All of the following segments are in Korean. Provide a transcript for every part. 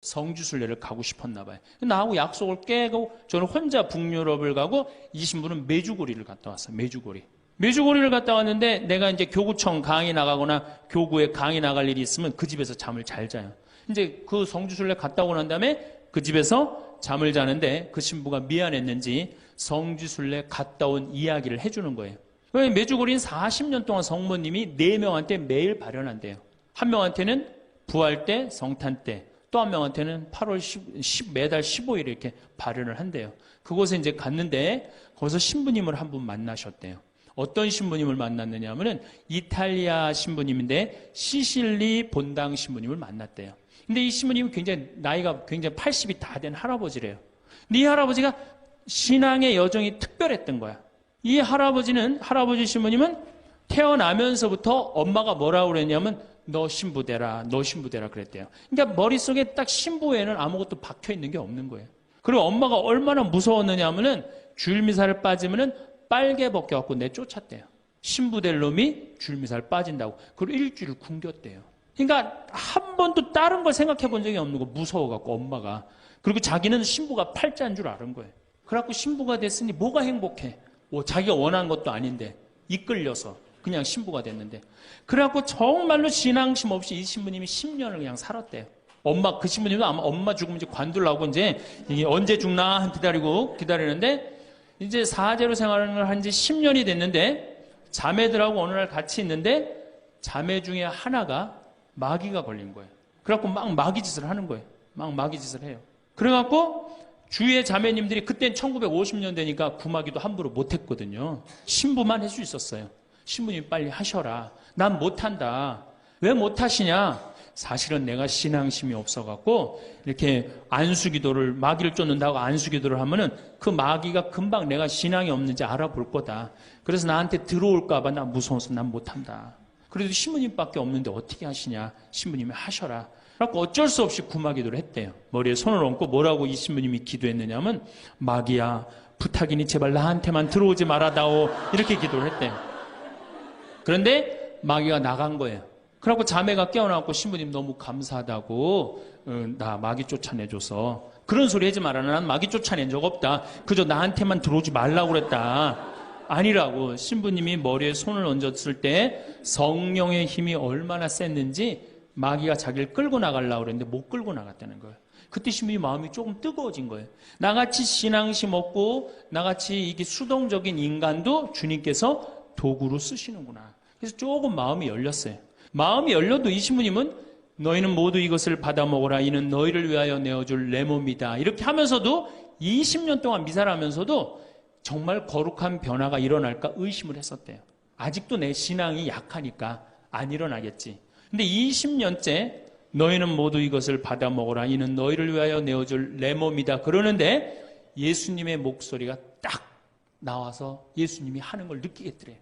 성지순례를 가고 싶었나 봐요. 나하고 약속을 깨고 저는 혼자 북유럽을 가고 이 신부는 메주고리를 갔다 왔어요. 메주고리를 갔다 왔는데 내가 이제 교구청 강의 나가거나 교구에 강의 나갈 일이 있으면 그 집에서 잠을 잘 자요. 이제 그 성지순례 갔다 오고 난 다음에 그 집에서 잠을 자는데 그 신부가 미안했는지 성지순례 갔다 온 이야기를 해주는 거예요. 메주고리는 40년 동안 성모님이 4명한테 매일 발현한대요. 한 명한테는 부활 때, 성탄 때, 또 한 명한테는 8월 매달 15일에 이렇게 발현을 한대요. 그곳에 이제 갔는데 거기서 신부님을 한 분 만나셨대요. 어떤 신부님을 만났느냐 하면은 이탈리아 신부님인데 시실리 본당 신부님을 만났대요. 근데 이 신부님은 굉장히 나이가 굉장히 80이 다 된 할아버지래요. 근데 이 할아버지가 신앙의 여정이 특별했던 거야. 이 할아버지 신부님은 태어나면서부터 엄마가 뭐라고 그랬냐면 너 신부 되라 그랬대요. 그러니까 머릿속에 딱 신부에는 아무것도 박혀 있는 게 없는 거예요. 그리고 엄마가 얼마나 무서웠느냐 하면은 주일미사를 빠지면은 빨개 벗겨갖고 내쫓았대요. 신부 될 놈이 주일미사를 빠진다고. 그리고 일주일 굶겼대요. 그러니까 한 번도 다른 걸 생각해 본 적이 없는 거, 무서워갖고 엄마가. 그리고 자기는 신부가 팔자인 줄 아는 거예요. 그래갖고 신부가 됐으니 뭐가 행복해. 자기가 원한 것도 아닌데 이끌려서 그냥 신부가 됐는데. 그래갖고 정말로 신앙심 없이 이 신부님이 10년을 그냥 살았대요. 그 신부님도 아마 엄마 죽으면 이제 관둘라고 이제 언제 죽나 기다리는데 이제 사제로 생활을 한 지 10년이 됐는데 자매들하고 어느 날 같이 있는데 자매 중에 하나가 마귀가 걸린 거예요. 그래갖고 막 마귀 짓을 하는 거예요. 막 마귀 짓을 해요. 그래갖고 주위의 자매님들이 그땐 1950년대니까 구마기도 함부로 못했거든요. 신부만 할 수 있었어요. 신부님 빨리 하셔라. 난 못한다. 왜 못하시냐? 사실은 내가 신앙심이 없어갖고 이렇게 안수기도를 마귀를 쫓는다고 안수기도를 하면은 그 마귀가 금방 내가 신앙이 없는지 알아볼 거다. 그래서 나한테 들어올까봐 나 무서워서 난 못한다. 그래도 신부님밖에 없는데 어떻게 하시냐? 신부님이 하셔라. 그래서 어쩔 수 없이 구마기도를 했대요. 머리에 손을 얹고 뭐라고 이 신부님이 기도했느냐면 마귀야 부탁이니 제발 나한테만 들어오지 말아다오 이렇게 기도를 했대요. 그런데 마귀가 나간 거예요. 그래갖고 자매가 깨어나고 신부님 너무 감사하다고 나 마귀 쫓아내줘서 그런 소리 하지 마라. 난 마귀 쫓아낸 적 없다. 그저 나한테만 들어오지 말라고 그랬다. 아니라고. 신부님이 머리에 손을 얹었을 때 성령의 힘이 얼마나 셌는지 마귀가 자기를 끌고 나가려고 그랬는데 못 끌고 나갔다는 거예요. 그때 신부님 마음이 조금 뜨거워진 거예요. 나같이 신앙심 없고 나같이 이게 수동적인 인간도 주님께서 도구로 쓰시는구나. 그래서 조금 마음이 열렸어요. 마음이 열려도 이 신부님은 너희는 모두 이것을 받아 먹어라. 이는 너희를 위하여 내어줄 내 몸이다. 이렇게 하면서도 20년 동안 미사를 하면서도 정말 거룩한 변화가 일어날까 의심을 했었대요. 아직도 내 신앙이 약하니까 안 일어나겠지. 근데 20년째 너희는 모두 이것을 받아 먹어라. 이는 너희를 위하여 내어줄 내 몸이다. 그러는데 예수님의 목소리가 딱 나와서 예수님이 하는 걸 느끼겠더래요.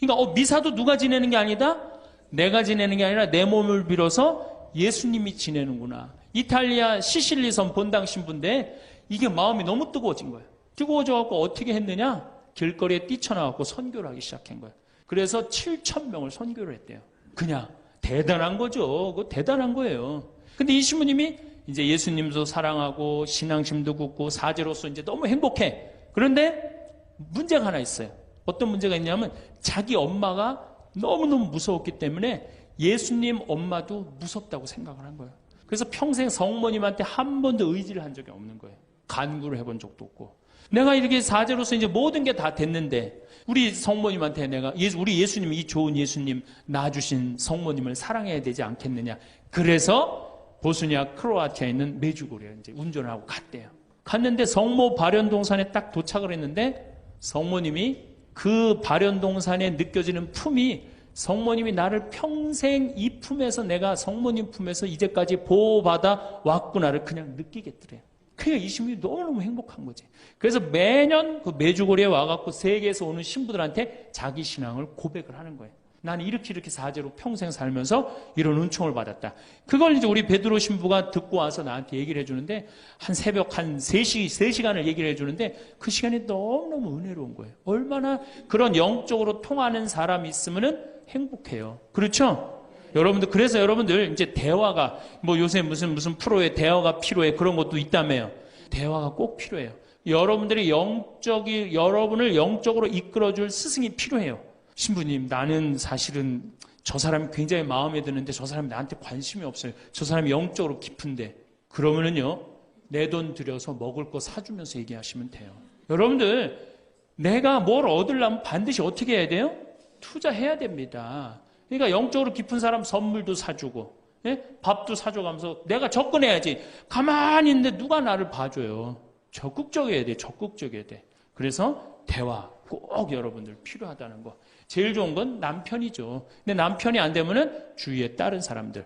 그러니까 미사도 누가 지내는 게 아니다? 내가 지내는 게 아니라 내 몸을 빌어서 예수님이 지내는구나. 이탈리아 시실리섬 본당 신부인데 이게 마음이 너무 뜨거워진 거예요. 뜨거워져갖고 어떻게 했느냐? 길거리에 뛰쳐나갖고 선교를 하기 시작한 거예요. 그래서 7,000명을 선교를 했대요. 그냥 대단한 거죠. 그거 대단한 거예요. 근데 이 신부님이 이제 예수님도 사랑하고 신앙심도 굳고 사제로서 이제 너무 행복해. 그런데 문제가 하나 있어요. 어떤 문제가 있냐면 자기 엄마가 너무너무 무서웠기 때문에 예수님 엄마도 무섭다고 생각을 한 거예요. 그래서 평생 성모님한테 한 번도 의지를 한 적이 없는 거예요. 간구를 해본 적도 없고. 내가 이렇게 사제로서 이제 모든 게 다 됐는데 우리 성모님한테 우리 예수님, 이 좋은 예수님 낳아주신 성모님을 사랑해야 되지 않겠느냐. 그래서 보스니아 크로아티아에 있는 메주고리에 이제 운전을 하고 갔대요. 갔는데 성모 발현동산에 딱 도착을 했는데 성모님이 그 발현동산에 느껴지는 품이 성모님이 나를 평생 이 품에서 내가 성모님 품에서 이제까지 보호받아 왔구나를 그냥 느끼겠더래요. 그러니까 이 신부님이 너무너무 행복한 거지. 그래서 매년 그 메주고리에 와갖고 세계에서 오는 신부들한테 자기 신앙을 고백을 하는 거예요. 나는 이렇게 사제로 평생 살면서 이런 은총을 받았다. 그걸 이제 우리 베드로 신부가 듣고 와서 나한테 얘기를 해주는데 새벽 한 3시간을 얘기를 해주는데 그 시간이 너무너무 은혜로운 거예요. 얼마나 그런 영적으로 통하는 사람이 있으면 행복해요. 그렇죠? 여러분들, 그래서 여러분들 이제 대화가, 뭐 요새 무슨 프로에 대화가 필요해. 그런 것도 있다며요. 대화가 꼭 필요해요. 여러분들이 여러분을 영적으로 이끌어줄 스승이 필요해요. 신부님, 나는 사실은 저 사람이 굉장히 마음에 드는데 저 사람이 나한테 관심이 없어요. 저 사람이 영적으로 깊은데. 그러면은요, 내 돈 들여서 먹을 거 사주면서 얘기하시면 돼요. 여러분들, 내가 뭘 얻으려면 반드시 어떻게 해야 돼요? 투자해야 됩니다. 그러니까 영적으로 깊은 사람 선물도 사주고, 예? 밥도 사줘가면서 내가 접근해야지. 가만히 있는데 누가 나를 봐줘요. 적극적이어야 돼. 적극적이어야 돼. 그래서 대화 꼭 여러분들 필요하다는 거. 제일 좋은 건 남편이죠. 근데 남편이 안 되면은 주위에 다른 사람들,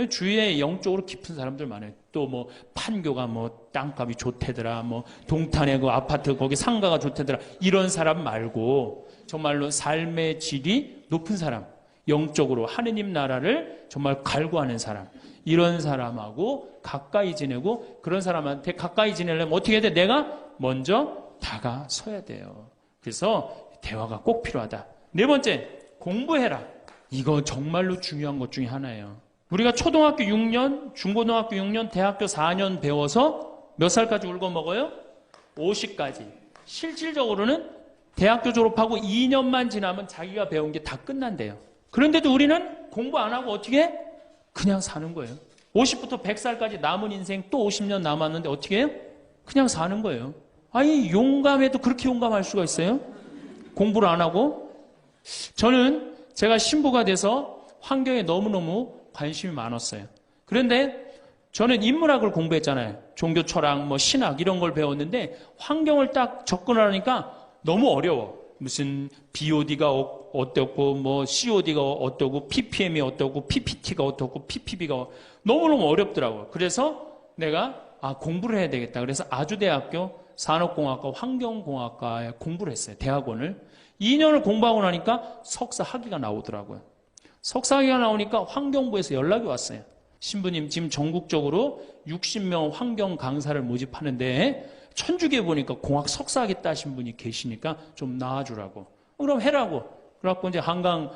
주위에 영적으로 깊은 사람들 많아요. 또 뭐 판교가 뭐 땅값이 좋대더라, 뭐 동탄에 그 아파트 거기 상가가 좋대더라, 이런 사람 말고 정말로 삶의 질이 높은 사람, 영적으로 하느님 나라를 정말 갈구하는 사람, 이런 사람하고 가까이 지내고, 그런 사람한테 가까이 지내려면 어떻게 해야 돼? 내가 먼저 다가서야 돼요. 그래서 대화가 꼭 필요하다. 네 번째, 공부해라. 이거 정말로 중요한 것 중에 하나예요. 우리가 초등학교 6년, 중고등학교 6년, 대학교 4년 배워서 몇 살까지 울고 먹어요? 50까지. 실질적으로는 대학교 졸업하고 2년만 지나면 자기가 배운 게 다 끝난대요. 그런데도 우리는 공부 안 하고 어떻게 해? 그냥 사는 거예요. 50부터 100살까지 남은 인생 또 50년 남았는데 어떻게 해요? 그냥 사는 거예요. 아니, 용감해도 그렇게 용감할 수가 있어요? 공부를 안 하고? 저는 제가 신부가 돼서 환경에 너무너무 관심이 많았어요. 그런데 저는 인문학을 공부했잖아요. 종교 철학, 뭐 신학 이런 걸 배웠는데 환경을 딱 접근하니까 너무 어려워. 무슨 BOD가 어떻고, 뭐 COD가 어떻고, PPM이 어떻고, PPT가 어떻고, PPB가 너무너무 어렵더라고요. 그래서 내가 공부를 해야 되겠다. 그래서 아주대학교 산업공학과 환경공학과에 공부를 했어요. 대학원을. 2년을 공부하고 나니까 석사 학위가 나오더라고요. 석사 학위가 나오니까 환경부에서 연락이 왔어요. 신부님, 지금 전국적으로 60명 환경 강사를 모집하는데 천주교에 보니까 공학 석사 학위 따신 분이 계시니까 좀 나와주라고. 그럼 해라고. 그래갖고 이제 한강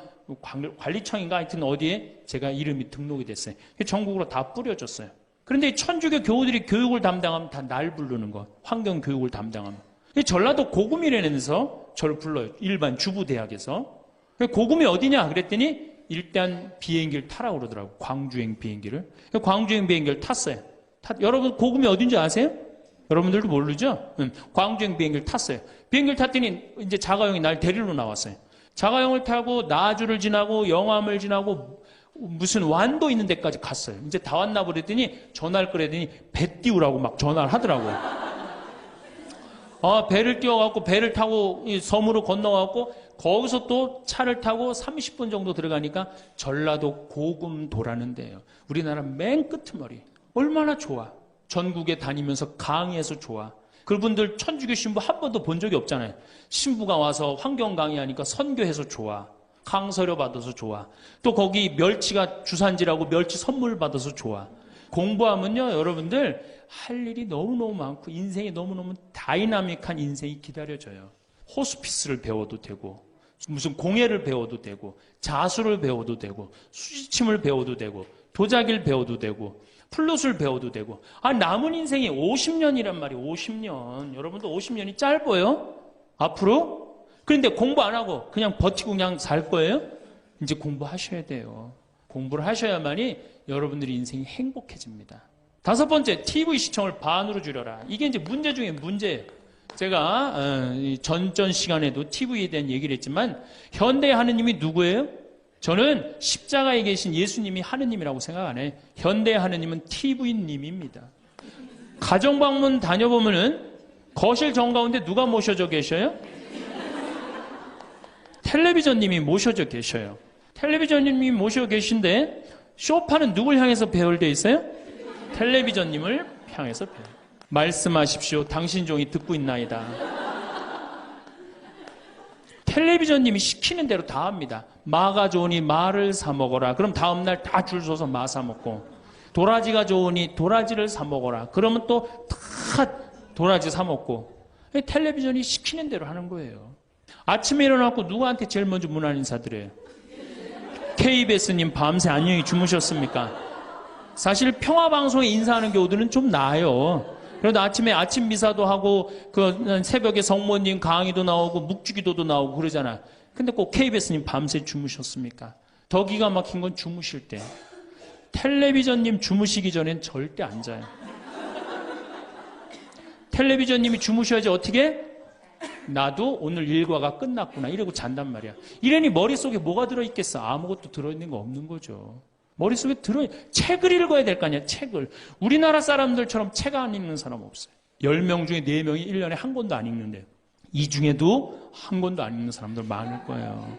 관리청인가 하여튼 어디에 제가 이름이 등록이 됐어요. 전국으로 다 뿌려졌어요. 그런데 이 천주교 교우들이 교육을 담당하면 다 날 부르는 거. 환경 교육을 담당하면. 전라도 고구미라면서 저를 불러요. 일반 주부대학에서. 고구미 어디냐? 그랬더니 일단 비행기를 타라고 그러더라고요. 광주행 비행기를. 광주행 비행기를 탔어요. 여러분 고구미 어딘지 아세요? 여러분들도 모르죠? 광주행 비행기를 탔어요. 비행기를 탔더니 이제 자가용이 날 데리러 나왔어요. 자가용을 타고 나주를 지나고 영암을 지나고 무슨 완도 있는 데까지 갔어요. 이제 다 왔나 보랬더니 전화를 끌더니 배 띄우라고 막 전화를 하더라고요. 배를 띄워갖고 배를 타고 이 섬으로 건너갖고 거기서 또 차를 타고 30분 정도 들어가니까 전라도 고금도라는 데예요. 우리나라 맨 끄트머리. 얼마나 좋아. 전국에 다니면서 강의해서 좋아. 그분들 천주교 신부 한 번도 본 적이 없잖아요. 신부가 와서 환경 강의하니까 선교해서 좋아. 강서료 받아서 좋아. 또 거기 멸치가 주산지라고 멸치 선물 받아서 좋아. 공부하면요, 여러분들 할 일이 너무너무 많고 인생이 너무너무 다이나믹한 인생이 기다려져요. 호스피스를 배워도 되고, 무슨 공예를 배워도 되고, 자수를 배워도 되고, 수지침을 배워도 되고, 도자기를 배워도 되고, 플룻을 배워도 되고. 남은 인생이 50년이란 말이에요. 50년. 여러분도 50년이 짧아요? 앞으로? 그런데 공부 안 하고 그냥 버티고 그냥 살 거예요? 이제 공부하셔야 돼요. 공부를 하셔야만이 여러분들의 인생이 행복해집니다. 다섯 번째, TV 시청을 반으로 줄여라. 이게 이제 문제 중에 문제예요. 제가 전전 시간에도 TV에 대한 얘기를 했지만 현대의 하느님이 누구예요? 저는 십자가에 계신 예수님이 하느님이라고 생각 안 해요. 현대의 하느님은 TV님입니다. 가정방문 다녀보면은 거실 정가운데 누가 모셔져 계셔요? 텔레비전님이 모셔져 계셔요. 텔레비전님이 모셔 계신데 소파는 누굴 향해서 배열되어 있어요? 텔레비전님을 향해서 배열. 말씀하십시오. 당신 종이 듣고 있나이다. 텔레비전님이 시키는 대로 다 합니다. 마가 좋으니 마를 사 먹어라. 그럼 다음날 다 줄 서서 마 사 먹고, 도라지가 좋으니 도라지를 사 먹어라. 그러면 또 다 도라지 사 먹고. 텔레비전이 시키는 대로 하는 거예요. 아침에 일어나고 누구한테 제일 먼저 문안 인사드려요? KBS님 밤새 안녕히 주무셨습니까? 사실 평화방송에 인사하는 경우들은 좀 나아요. 그래도 아침에 아침 미사도 하고 그 새벽에 성모님 강의도 나오고 묵주기도도 나오고 그러잖아. 근데 꼭 KBS님 밤새 주무셨습니까? 더 기가 막힌 건 주무실 때. 텔레비전님 주무시기 전엔 절대 안 자요. 텔레비전님이 주무셔야지 어떻게? 나도 오늘 일과가 끝났구나 이러고 잔단 말이야. 이러니 머릿속에 뭐가 들어있겠어? 아무것도 들어있는 거 없는 거죠. 머릿속에 책을 읽어야 될 거 아니야. 책을. 우리나라 사람들처럼 책 안 읽는 사람 없어요. 10명 중에 4명이 1년에 한 권도 안 읽는데요. 이 중에도 한 권도 안 읽는 사람들 많을 거예요.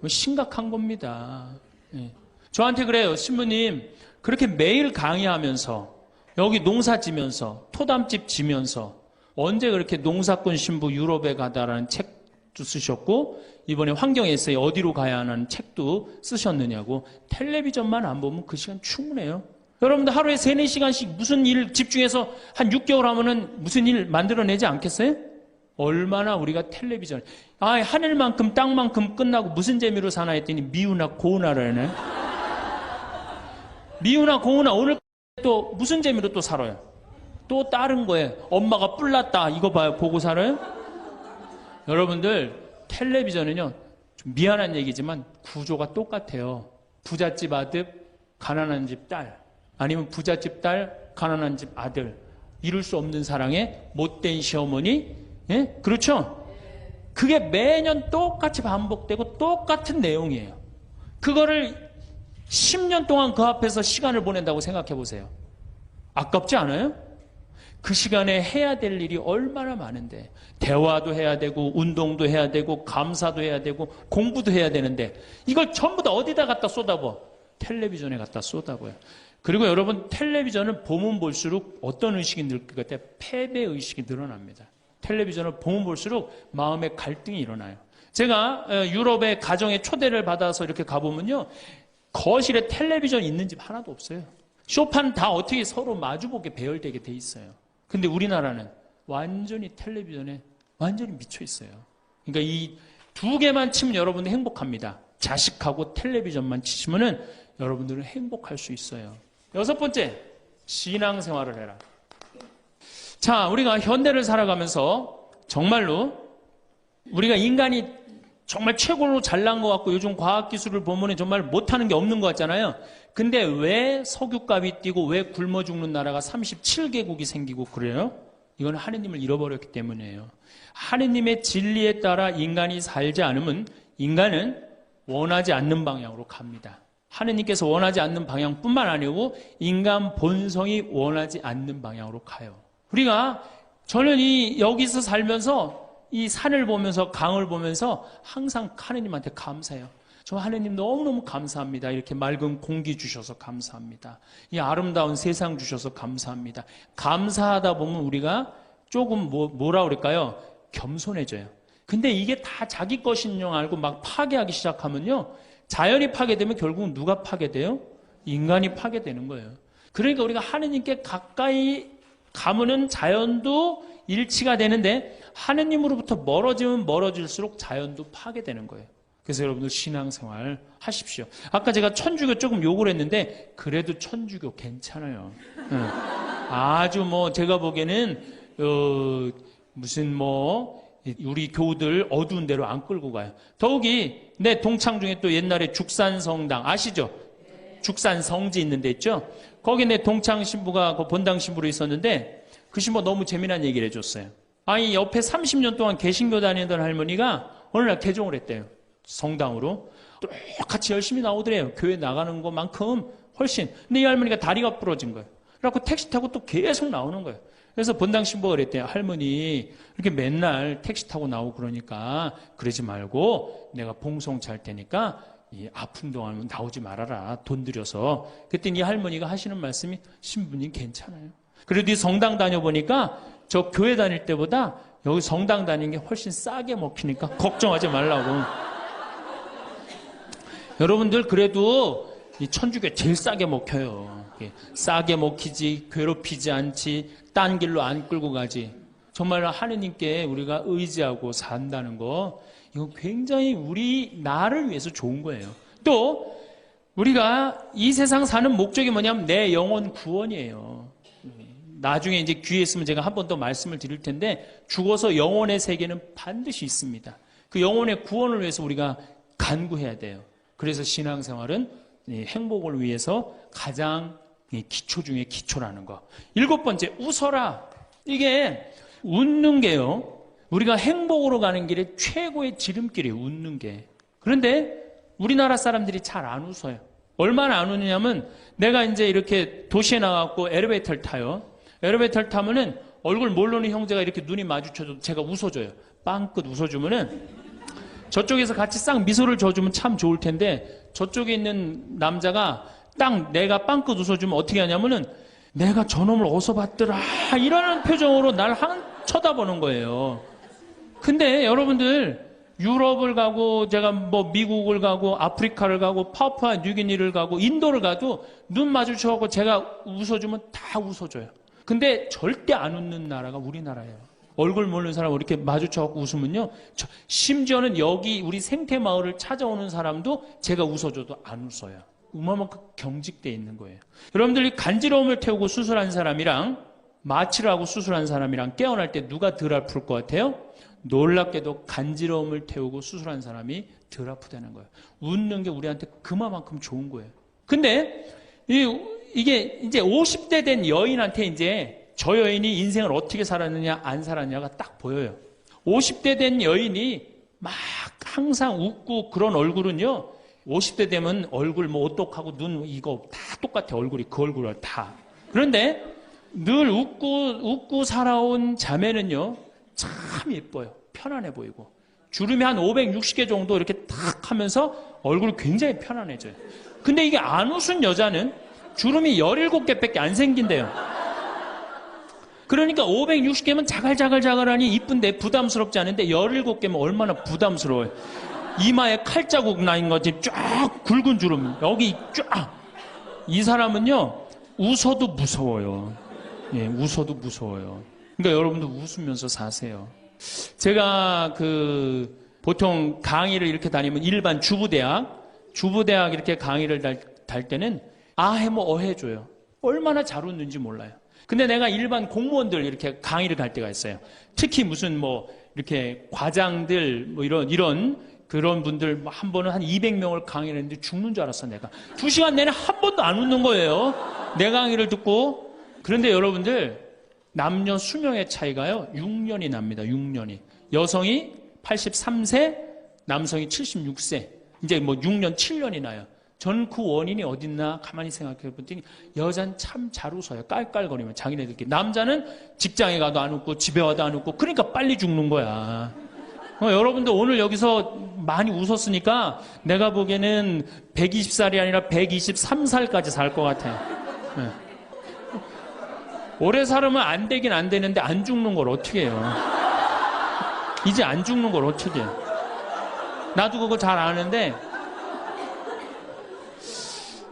심각한 겁니다. 예. 저한테 그래요. 신부님 그렇게 매일 강의하면서 여기 농사 지면서 토담집 지면서 언제 그렇게 농사꾼 신부 유럽에 가다라는 책도 쓰셨고 이번에 환경에세이 어디로 가야 하는 책도 쓰셨느냐고. 텔레비전만 안 보면 그 시간 충분해요. 여러분들 하루에 3, 4시간씩 무슨 일 집중해서 한 6개월 하면은 무슨 일 만들어내지 않겠어요? 얼마나 우리가 텔레비전 하늘만큼 땅만큼 끝나고 무슨 재미로 사나 했더니 미우나 고우나라네. 미우나 고우나 오늘 또 무슨 재미로 또 살아요? 또 다른 거예요. 엄마가 뿔났다 이거 봐요. 보고 살아요? 여러분들 텔레비전은요 좀 미안한 얘기지만 구조가 똑같아요. 부잣집 아들 가난한 집 딸 아니면 부잣집 딸 가난한 집 아들 이룰 수 없는 사랑에 못된 시어머니 예? 그렇죠? 그게 매년 똑같이 반복되고 똑같은 내용이에요. 그거를 10년 동안 그 앞에서 시간을 보낸다고 생각해 보세요. 아깝지 않아요? 그 시간에 해야 될 일이 얼마나 많은데 대화도 해야 되고 운동도 해야 되고 감사도 해야 되고 공부도 해야 되는데 이걸 전부 다 어디다 갖다 쏟아부어? 텔레비전에 갖다 쏟아부어요. 그리고 여러분 텔레비전을 보면 볼수록 어떤 의식이 늘 것 같아요? 패배의식이 늘어납니다. 텔레비전을 보면 볼수록 마음의 갈등이 일어나요. 제가 유럽의 가정에 초대를 받아서 이렇게 가보면요 거실에 텔레비전 있는 집 하나도 없어요. 쇼파는 다 어떻게 서로 마주보게 배열되게 돼 있어요. 근데 우리나라는 완전히 텔레비전에 완전히 미쳐 있어요. 그러니까 이 2개만 치면 여러분들 행복합니다. 자식하고 텔레비전만 치시면은 여러분들은 행복할 수 있어요. 6번째, 신앙생활을 해라. 자, 우리가 현대를 살아가면서 정말로 우리가 인간이 정말 최고로 잘난 것 같고 요즘 과학기술을 보면 정말 못하는 게 없는 것 같잖아요. 근데 왜 석유값이 뛰고 왜 굶어 죽는 나라가 37개국이 생기고 그래요? 이건 하느님을 잃어버렸기 때문이에요. 하느님의 진리에 따라 인간이 살지 않으면 인간은 원하지 않는 방향으로 갑니다. 하느님께서 원하지 않는 방향뿐만 아니고 인간 본성이 원하지 않는 방향으로 가요. 우리가 저는 여기서 살면서 이 산을 보면서 강을 보면서 항상 하느님한테 감사해요. 저 하느님 너무너무 감사합니다. 이렇게 맑은 공기 주셔서 감사합니다. 이 아름다운 세상 주셔서 감사합니다. 감사하다 보면 우리가 조금 뭐라 그럴까요? 겸손해져요. 근데 이게 다 자기 것인 줄 알고 막 파괴하기 시작하면요. 자연이 파괴되면 결국은 누가 파괴돼요? 인간이 파괴되는 거예요. 그러니까 우리가 하느님께 가까이 가면은 자연도 일치가 되는데 하느님으로부터 멀어지면 멀어질수록 자연도 파괴되는 거예요. 그래서 여러분들 신앙생활 하십시오. 아까 제가 천주교 조금 욕을 했는데 그래도 천주교 괜찮아요. 아주 제가 보기에는 무슨 우리 교우들 어두운 데로 안 끌고 가요. 더욱이 내 동창 중에 또 옛날에 죽산성당 아시죠? 죽산 성지 있는 데 있죠? 거기 내 동창 신부가 그 본당 신부로 있었는데 그 신부가 너무 재미난 얘기를 해줬어요. 아니 옆에 30년 동안 개신교 다니던 할머니가 어느 날 개종을 했대요. 성당으로. 똑같이 열심히 나오더래요. 교회 나가는 것만큼 훨씬. 근데 이 할머니가 다리가 부러진 거예요. 그래갖고 택시 타고 또 계속 나오는 거예요. 그래서 본당 신부가 그랬대요. 할머니 이렇게 맨날 택시 타고 나오고 그러니까 그러지 말고 내가 봉송 잘 테니까 이 아픈 동안 나오지 말아라. 돈 들여서. 그랬더니 이 할머니가 하시는 말씀이 신부님 괜찮아요. 그래도 이 성당 다녀보니까 저 교회 다닐 때보다 여기 성당 다니는 게 훨씬 싸게 먹히니까 걱정하지 말라고. 여러분들 그래도 이 천주교 제일 싸게 먹혀요. 싸게 먹히지 괴롭히지 않지 딴 길로 안 끌고 가지. 정말 하느님께 우리가 의지하고 산다는 거 이건 굉장히 우리 나를 위해서 좋은 거예요. 또 우리가 이 세상 사는 목적이 뭐냐면 내 영혼 구원이에요. 나중에 이제 귀에 있으면 제가 한 번 더 말씀을 드릴 텐데 죽어서 영혼의 세계는 반드시 있습니다. 그 영혼의 구원을 위해서 우리가 간구해야 돼요. 그래서 신앙생활은 행복을 위해서 가장 기초 중에 기초라는 거. 7번째, 웃어라. 이게 웃는 게요, 우리가 행복으로 가는 길에 최고의 지름길이에요. 웃는 게. 그런데 우리나라 사람들이 잘 안 웃어요. 얼마나 안 웃느냐면 내가 이제 이렇게 도시에 나가고 엘리베이터를 타요. 엘리베이터를 타면은 얼굴 모르는 형제가 이렇게 눈이 마주쳐도 제가 웃어줘요. 빵긋 웃어주면은 저쪽에서 같이 싹 미소를 줘주면 참 좋을 텐데 저쪽에 있는 남자가 딱 내가 빵긋 웃어주면 어떻게 하냐면은 내가 저놈을 어디서 봤더라 이러는 표정으로 날 쳐다보는 거예요. 근데 여러분들 유럽을 가고 제가 뭐 미국을 가고 아프리카를 가고 파푸아 뉴기니를 가고 인도를 가도 눈 마주쳐갖고 제가 웃어주면 다 웃어줘요. 근데 절대 안 웃는 나라가 우리나라예요. 얼굴 모르는 사람 이렇게 마주쳐갖고 웃으면요, 심지어는 여기 우리 생태마을을 찾아오는 사람도 제가 웃어줘도 안 웃어요. 그만큼 경직되어 있는 거예요. 여러분들이 간지러움을 태우고 수술한 사람이랑 마취를 하고 수술한 사람이랑 깨어날 때 누가 덜 아플 것 같아요? 놀랍게도 간지러움을 태우고 수술한 사람이 덜 아프다는 거예요. 웃는 게 우리한테 그만큼 좋은 거예요. 근데 이게 이제 50대 된 여인한테 이제 저 여인이 인생을 어떻게 살았느냐 안 살았느냐가 딱 보여요. 50대 된 여인이 막 항상 웃고 그런 얼굴은요, 50대 되면 얼굴 뭐 오똑하고 눈 이거 다 똑같아. 얼굴이 그 얼굴을 다. 그런데 늘 웃고 살아온 자매는요 참 예뻐요. 편안해 보이고 주름이 한 560개 정도 이렇게 탁 하면서 얼굴이 굉장히 편안해져요. 근데 이게 안 웃은 여자는 주름이 17개밖에 안 생긴대요. 그러니까 560개면 자갈자갈자갈하니 이쁜데 부담스럽지 않은데 17개면 얼마나 부담스러워요. 이마에 칼자국 나인 것이 쫙 굵은 주름 여기 쫙. 이 사람은요 웃어도 무서워요. 예, 웃어도 무서워요. 그러니까 여러분도 웃으면서 사세요. 제가 보통 강의를 이렇게 다니면 일반 주부대학 이렇게 강의를 달 때는 아해모 어해줘요. 얼마나 잘 웃는지 몰라요. 근데 내가 일반 공무원들 이렇게 강의를 갈 때가 있어요. 특히 무슨 뭐 이렇게 과장들 뭐 이런 그런 분들 한 번은 한 200명을 강의를 했는데 죽는 줄 알았어 내가. 2시간 내내 한 번도 안 웃는 거예요. 내 강의를 듣고. 그런데 여러분들 남녀 수명의 차이가요 6년이 납니다. 6년이. 여성이 83세, 남성이 76세. 이제 뭐 6년, 7년이 나요. 저는 그 원인이 어딨나 가만히 생각해 봤더니 여자는 참 잘 웃어요. 깔깔거리면 자기네들끼리. 남자는 직장에 가도 안 웃고 집에 와도 안 웃고 그러니까 빨리 죽는 거야. 여러분들 오늘 여기서 많이 웃었으니까 내가 보기에는 120살이 아니라 123살까지 살 것 같아요. 네. 오래 살으면 안 되긴 안 되는데 안 죽는 걸 어떻게 해요? 이제 안 죽는 걸 어떻게 해요? 나도 그거 잘 아는데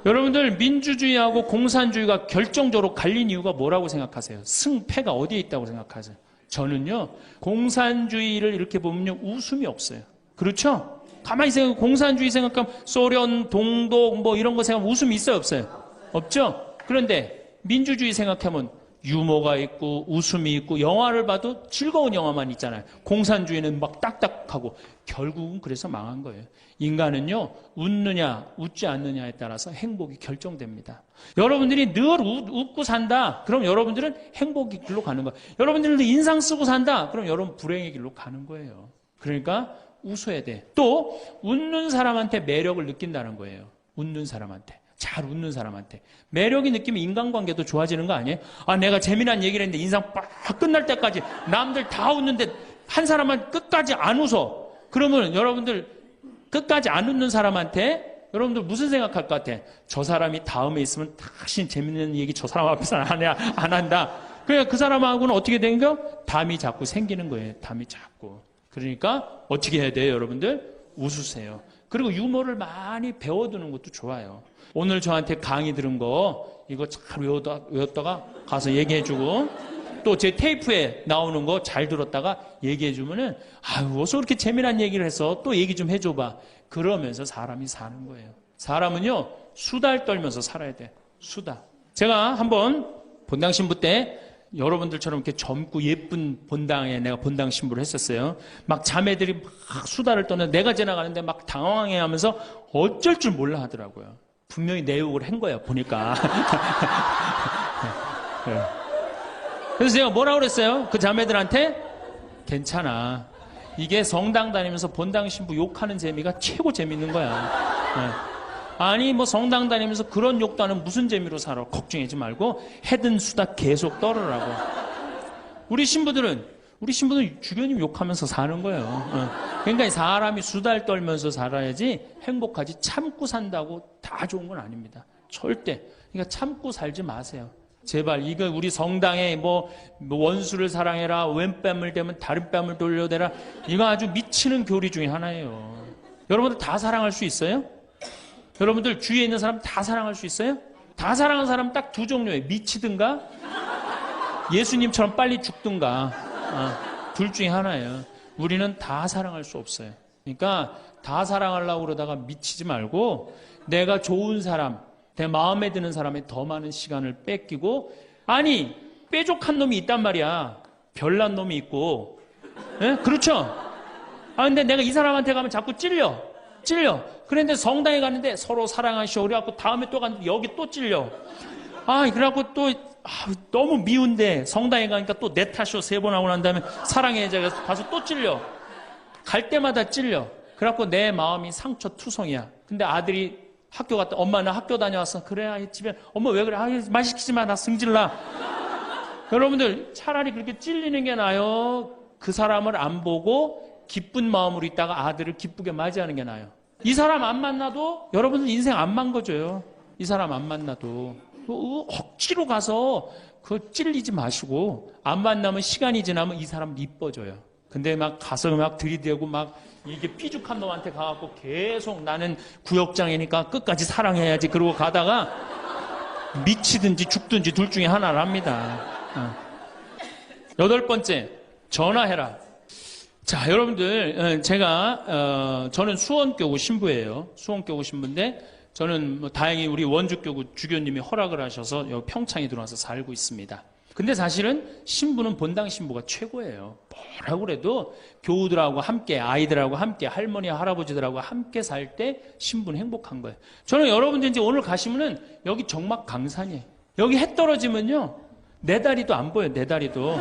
여러분들 민주주의하고 공산주의가 결정적으로 갈린 이유가 뭐라고 생각하세요? 승패가 어디에 있다고 생각하세요? 저는요 공산주의를 이렇게 보면요 웃음이 없어요. 그렇죠? 가만히 생각하면 공산주의 생각하면 소련, 동독 뭐 이런 거 생각하면 웃음이 있어요 없어요? 없죠? 그런데 민주주의 생각하면 유머가 있고 웃음이 있고 영화를 봐도 즐거운 영화만 있잖아요. 공산주의는 막 딱딱하고 결국은 그래서 망한 거예요. 인간은요 웃느냐 웃지 않느냐에 따라서 행복이 결정됩니다. 여러분들이 늘 웃고 산다 그럼 여러분들은 행복의 길로 가는 거예요. 여러분들도 인상 쓰고 산다 그럼 여러분 불행의 길로 가는 거예요. 그러니까 웃어야 돼. 또 웃는 사람한테 매력을 느낀다는 거예요. 웃는 사람한테. 잘 웃는 사람한테 매력이 느끼면 인간관계도 좋아지는 거 아니에요? 아 내가 재미난 얘기를 했는데 인상 빡 끝날 때까지 남들 다 웃는데 한 사람은 끝까지 안 웃어. 그러면 여러분들 끝까지 안 웃는 사람한테 여러분들 무슨 생각할 것 같아? 저 사람이 다음에 있으면 다시 재밌는 얘기 저 사람 앞에서 안 한다. 그러니까 그 사람하고는 어떻게 된 거? 담이 자꾸 생기는 거예요. 담이 자꾸. 그러니까 어떻게 해야 돼요 여러분들? 웃으세요. 그리고 유머를 많이 배워두는 것도 좋아요. 오늘 저한테 강의 들은 거 이거 잘 외웠다가 가서 얘기해주고 또 제 테이프에 나오는 거 잘 들었다가 얘기해주면은 아유 어서 그렇게 재미난 얘기를 해서 또 얘기 좀 해줘봐. 그러면서 사람이 사는 거예요. 사람은요 수달 떨면서 살아야 돼. 수다. 제가 한번 본당 신부 때 여러분들처럼 이렇게 젊고 예쁜 본당에 내가 본당 신부를 했었어요. 막 자매들이 막 수다를 떠는 내가 지나가는데 막 당황해 하면서 어쩔 줄 몰라 하더라고요. 분명히 내 욕을 한 거예요, 보니까. 그래서 제가 뭐라고 그랬어요? 그 자매들한테? 괜찮아. 이게 성당 다니면서 본당 신부 욕하는 재미가 최고 재밌는 거야. 아니 뭐 성당 다니면서 그런 욕도 안 하면 무슨 재미로 살아. 걱정하지 말고 해든 수다 계속 떨으라고. 우리 신부들은 주변님 욕하면서 사는 거예요. 그러니까 사람이 수달 떨면서 살아야지 행복하지. 참고 산다고 다 좋은 건 아닙니다. 절대. 그러니까 참고 살지 마세요. 제발 이거 우리 성당에 뭐 원수를 사랑해라, 왼뺨을 대면 다른 뺨을 돌려대라, 이거 아주 미치는 교리 중에 하나예요. 여러분들 다 사랑할 수 있어요? 여러분들 주위에 있는 사람 다 사랑할 수 있어요? 다 사랑하는 사람 딱 두 종류예요. 미치든가 예수님처럼 빨리 죽든가. 둘 중에 하나예요. 우리는 다 사랑할 수 없어요. 그러니까 다 사랑하려고 그러다가 미치지 말고 내가 좋은 사람, 내 마음에 드는 사람에 더 많은 시간을 뺏기고, 아니 뾰족한 놈이 있단 말이야. 별난 놈이 있고. 예? 그렇죠? 근데 내가 이 사람한테 가면 자꾸 찔려. 그런데 성당에 갔는데 서로 사랑하시오 그래갖고 다음에 또 갔는데 여기 또 찔려. 그래갖고 또 너무 미운데 성당에 가니까 또 내 탓이오 3번 하고 난 다음에 사랑해 가서 또 찔려. 갈 때마다 찔려. 그래갖고 내 마음이 상처투성이야. 근데 아들이 학교 갔다, 엄마 나 학교 다녀왔어. 그래, 집에 엄마 왜 그래? 말 시키지 마, 나 승질나. 여러분들 차라리 그렇게 찔리는 게 나아요. 그 사람을 안 보고 기쁜 마음으로 있다가 아들을 기쁘게 맞이하는 게 나아요. 이 사람 안 만나도 여러분들 인생 안 망가져요. 이 사람 안 만나도 억지로 가서 그 찔리지 마시고, 안 만나면 시간이 지나면 이 사람 이뻐져요. 근데 막 가서 막 들이대고 막 이게 삐죽한 놈한테 가갖고 계속 나는 구역장이니까 끝까지 사랑해야지 그러고 가다가 미치든지 죽든지 둘 중에 하나를 합니다. 8번째, 전화해라. 자, 여러분들, 저는 수원교구 신부예요. 수원교구 신부인데, 저는 뭐 다행히 우리 원주교구 주교님이 허락을 하셔서 여기 평창에 들어와서 살고 있습니다. 근데 사실은 신부는 본당 신부가 최고예요. 뭐라고 그래도 교우들하고 함께, 아이들하고 함께, 할머니, 할아버지들하고 함께 살 때 신부는 행복한 거예요. 저는 여러분들 이제 오늘 가시면은 여기 정막 강산이에요. 여기 해 떨어지면요, 내 다리도 안 보여요, 내 다리도.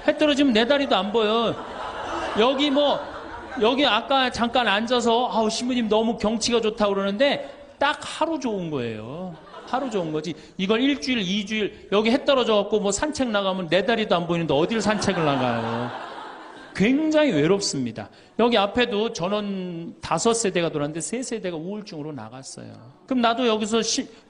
해 떨어지면 내 다리도 안 보여. 여기 아까 잠깐 앉아서 신부님 너무 경치가 좋다고 그러는데 딱 하루 좋은 거예요. 하루 좋은 거지. 이걸 일주일, 2주일 여기 해 떨어져 갖고 뭐 산책 나가면 내 다리도 안 보이는데 어딜 산책을 나가요. 굉장히 외롭습니다. 여기 앞에도 전원 5세대가 돌았는데 3세대가 우울증으로 나갔어요. 그럼 나도 여기서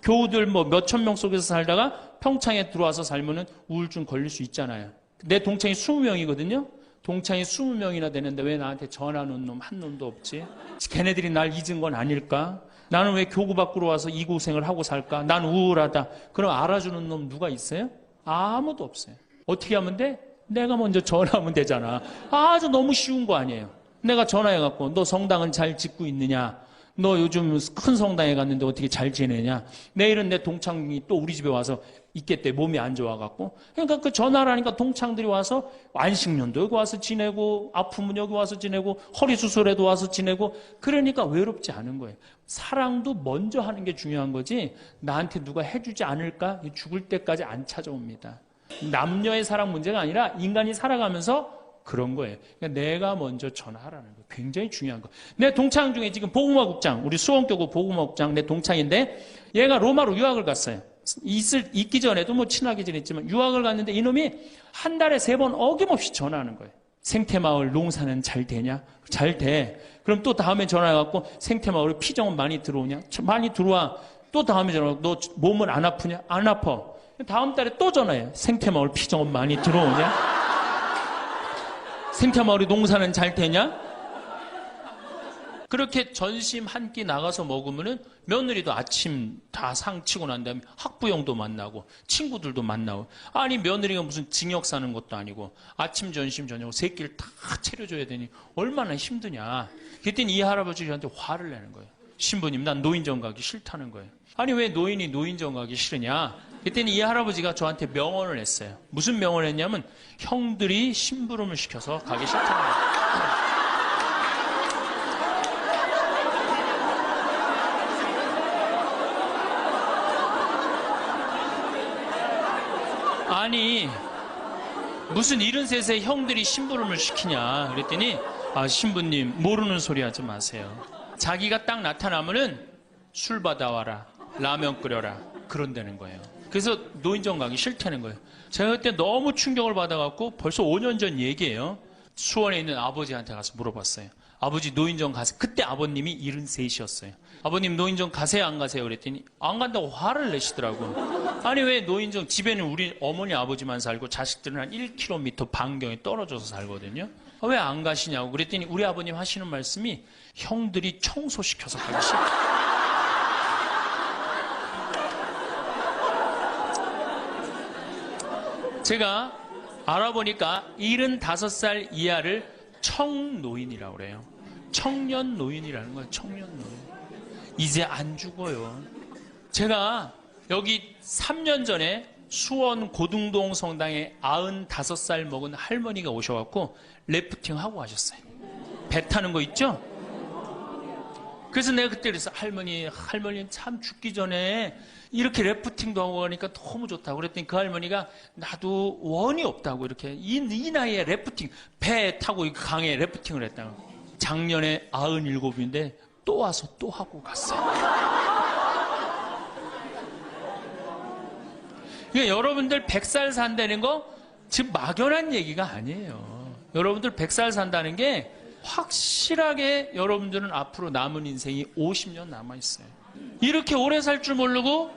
교우들 뭐 몇천 명 속에서 살다가 평창에 들어와서 살면은 우울증 걸릴 수 있잖아요. 내 동창이 20명이거든요. 동창이 20명이나 되는데 왜 나한테 전화하는 놈 한 놈도 없지? 걔네들이 날 잊은 건 아닐까? 나는 왜 교구 밖으로 와서 이 고생을 하고 살까? 난 우울하다. 그럼 알아주는 놈 누가 있어요? 아무도 없어요. 어떻게 하면 돼? 내가 먼저 전화하면 되잖아. 아주 너무 쉬운 거 아니에요. 내가 전화해갖고 너 성당은 잘 짓고 있느냐? 너 요즘 큰 성당에 갔는데 어떻게 잘 지내냐? 내일은 내 동창이 또 우리 집에 와서 있겠대. 몸이 안 좋아갖고. 그러니까 그 전화를 하니까 동창들이 와서 안식년도 여기 와서 지내고, 아프면 여기 와서 지내고, 허리 수술에도 와서 지내고, 그러니까 외롭지 않은 거예요. 사랑도 먼저 하는 게 중요한 거지, 나한테 누가 해주지 않을까? 죽을 때까지 안 찾아옵니다. 남녀의 사랑 문제가 아니라 인간이 살아가면서 그런 거예요. 그러니까 내가 먼저 전화하라는 거 굉장히 중요한 거. 내 동창 중에 지금 보구마국장, 우리 수원교구 보구마국장 내 동창인데, 얘가 로마로 유학을 갔어요. 있기 전에도 뭐 친하게 지냈지만 유학을 갔는데 이놈이 한 달에 3번 어김없이 전화하는 거예요. 생태마을 농사는 잘 되냐? 잘 돼. 그럼 또 다음에 전화해갖고 생태마을에 피정은 많이 들어오냐? 많이 들어와. 또 다음에 전화하고 너 몸은 안 아프냐? 안 아파. 다음 달에 또 전화해. 생태마을 피정은 많이 들어오냐? 생태마을에 농사는 잘 되냐? 그렇게 전심 한 끼 나가서 먹으면은 며느리도 아침 다 상 치고 난 다음에 학부형도 만나고 친구들도 만나고, 아니 며느리가 무슨 징역 사는 것도 아니고 아침 점심 저녁 세 끼를 다 차려줘야 되니 얼마나 힘드냐. 그랬더니 이 할아버지가 저한테 화를 내는 거예요. 신부님, 난 노인정 가기 싫다는 거예요. 아니 왜 노인이 노인정 가기 싫으냐. 그랬더니 이 할아버지가 저한테 명언을 했어요. 무슨 명언을 했냐면 형들이 심부름을 시켜서 가기 싫다는 거예요. 아니 무슨 73세 형들이 심부름을 시키냐. 그랬더니 아, 신부님 모르는 소리 하지 마세요. 자기가 딱 나타나면은 술 받아와라, 라면 끓여라, 그런다는 거예요. 그래서 노인정 가기 싫다는 거예요. 제가 그때 너무 충격을 받아갖고 벌써 5년 전 얘기예요. 수원에 있는 아버지한테 가서 물어봤어요. 아버지 노인정 가세요. 그때 아버님이 73이셨어요. 아버님 노인정 가세요 안 가세요? 그랬더니 안 간다고 화를 내시더라고. 아니 왜 노인정, 집에는 우리 어머니 아버지만 살고 자식들은 한 1km 반경에 떨어져서 살거든요. 왜 안 가시냐고. 그랬더니 우리 아버님 하시는 말씀이 형들이 청소시켜서 가기 싫다. 제가 알아보니까 75살 이하를 청노인이라고 그래요. 청년 노인이라는 거예요. 청년 노인. 이제 안 죽어요. 제가 여기 3년 전에 수원 고등동 성당에 95살 먹은 할머니가 오셔갖고 래프팅 하고 가셨어요. 배 타는 거 있죠? 그래서 내가 그때 그랬어. 할머니 참 죽기 전에 이렇게 래프팅도 하고 가니까 너무 좋다고. 그랬더니 그 할머니가 나도 원이 없다고. 이렇게 이 나이에 래프팅, 배 타고 강에 래프팅을 했다고. 작년에 97인데 또 와서 또 하고 갔어요. 그러니까 여러분들 100살 산다는 거 지금 막연한 얘기가 아니에요. 여러분들 100살 산다는 게 확실하게 여러분들은 앞으로 남은 인생이 50년 남아있어요. 이렇게 오래 살 줄 모르고,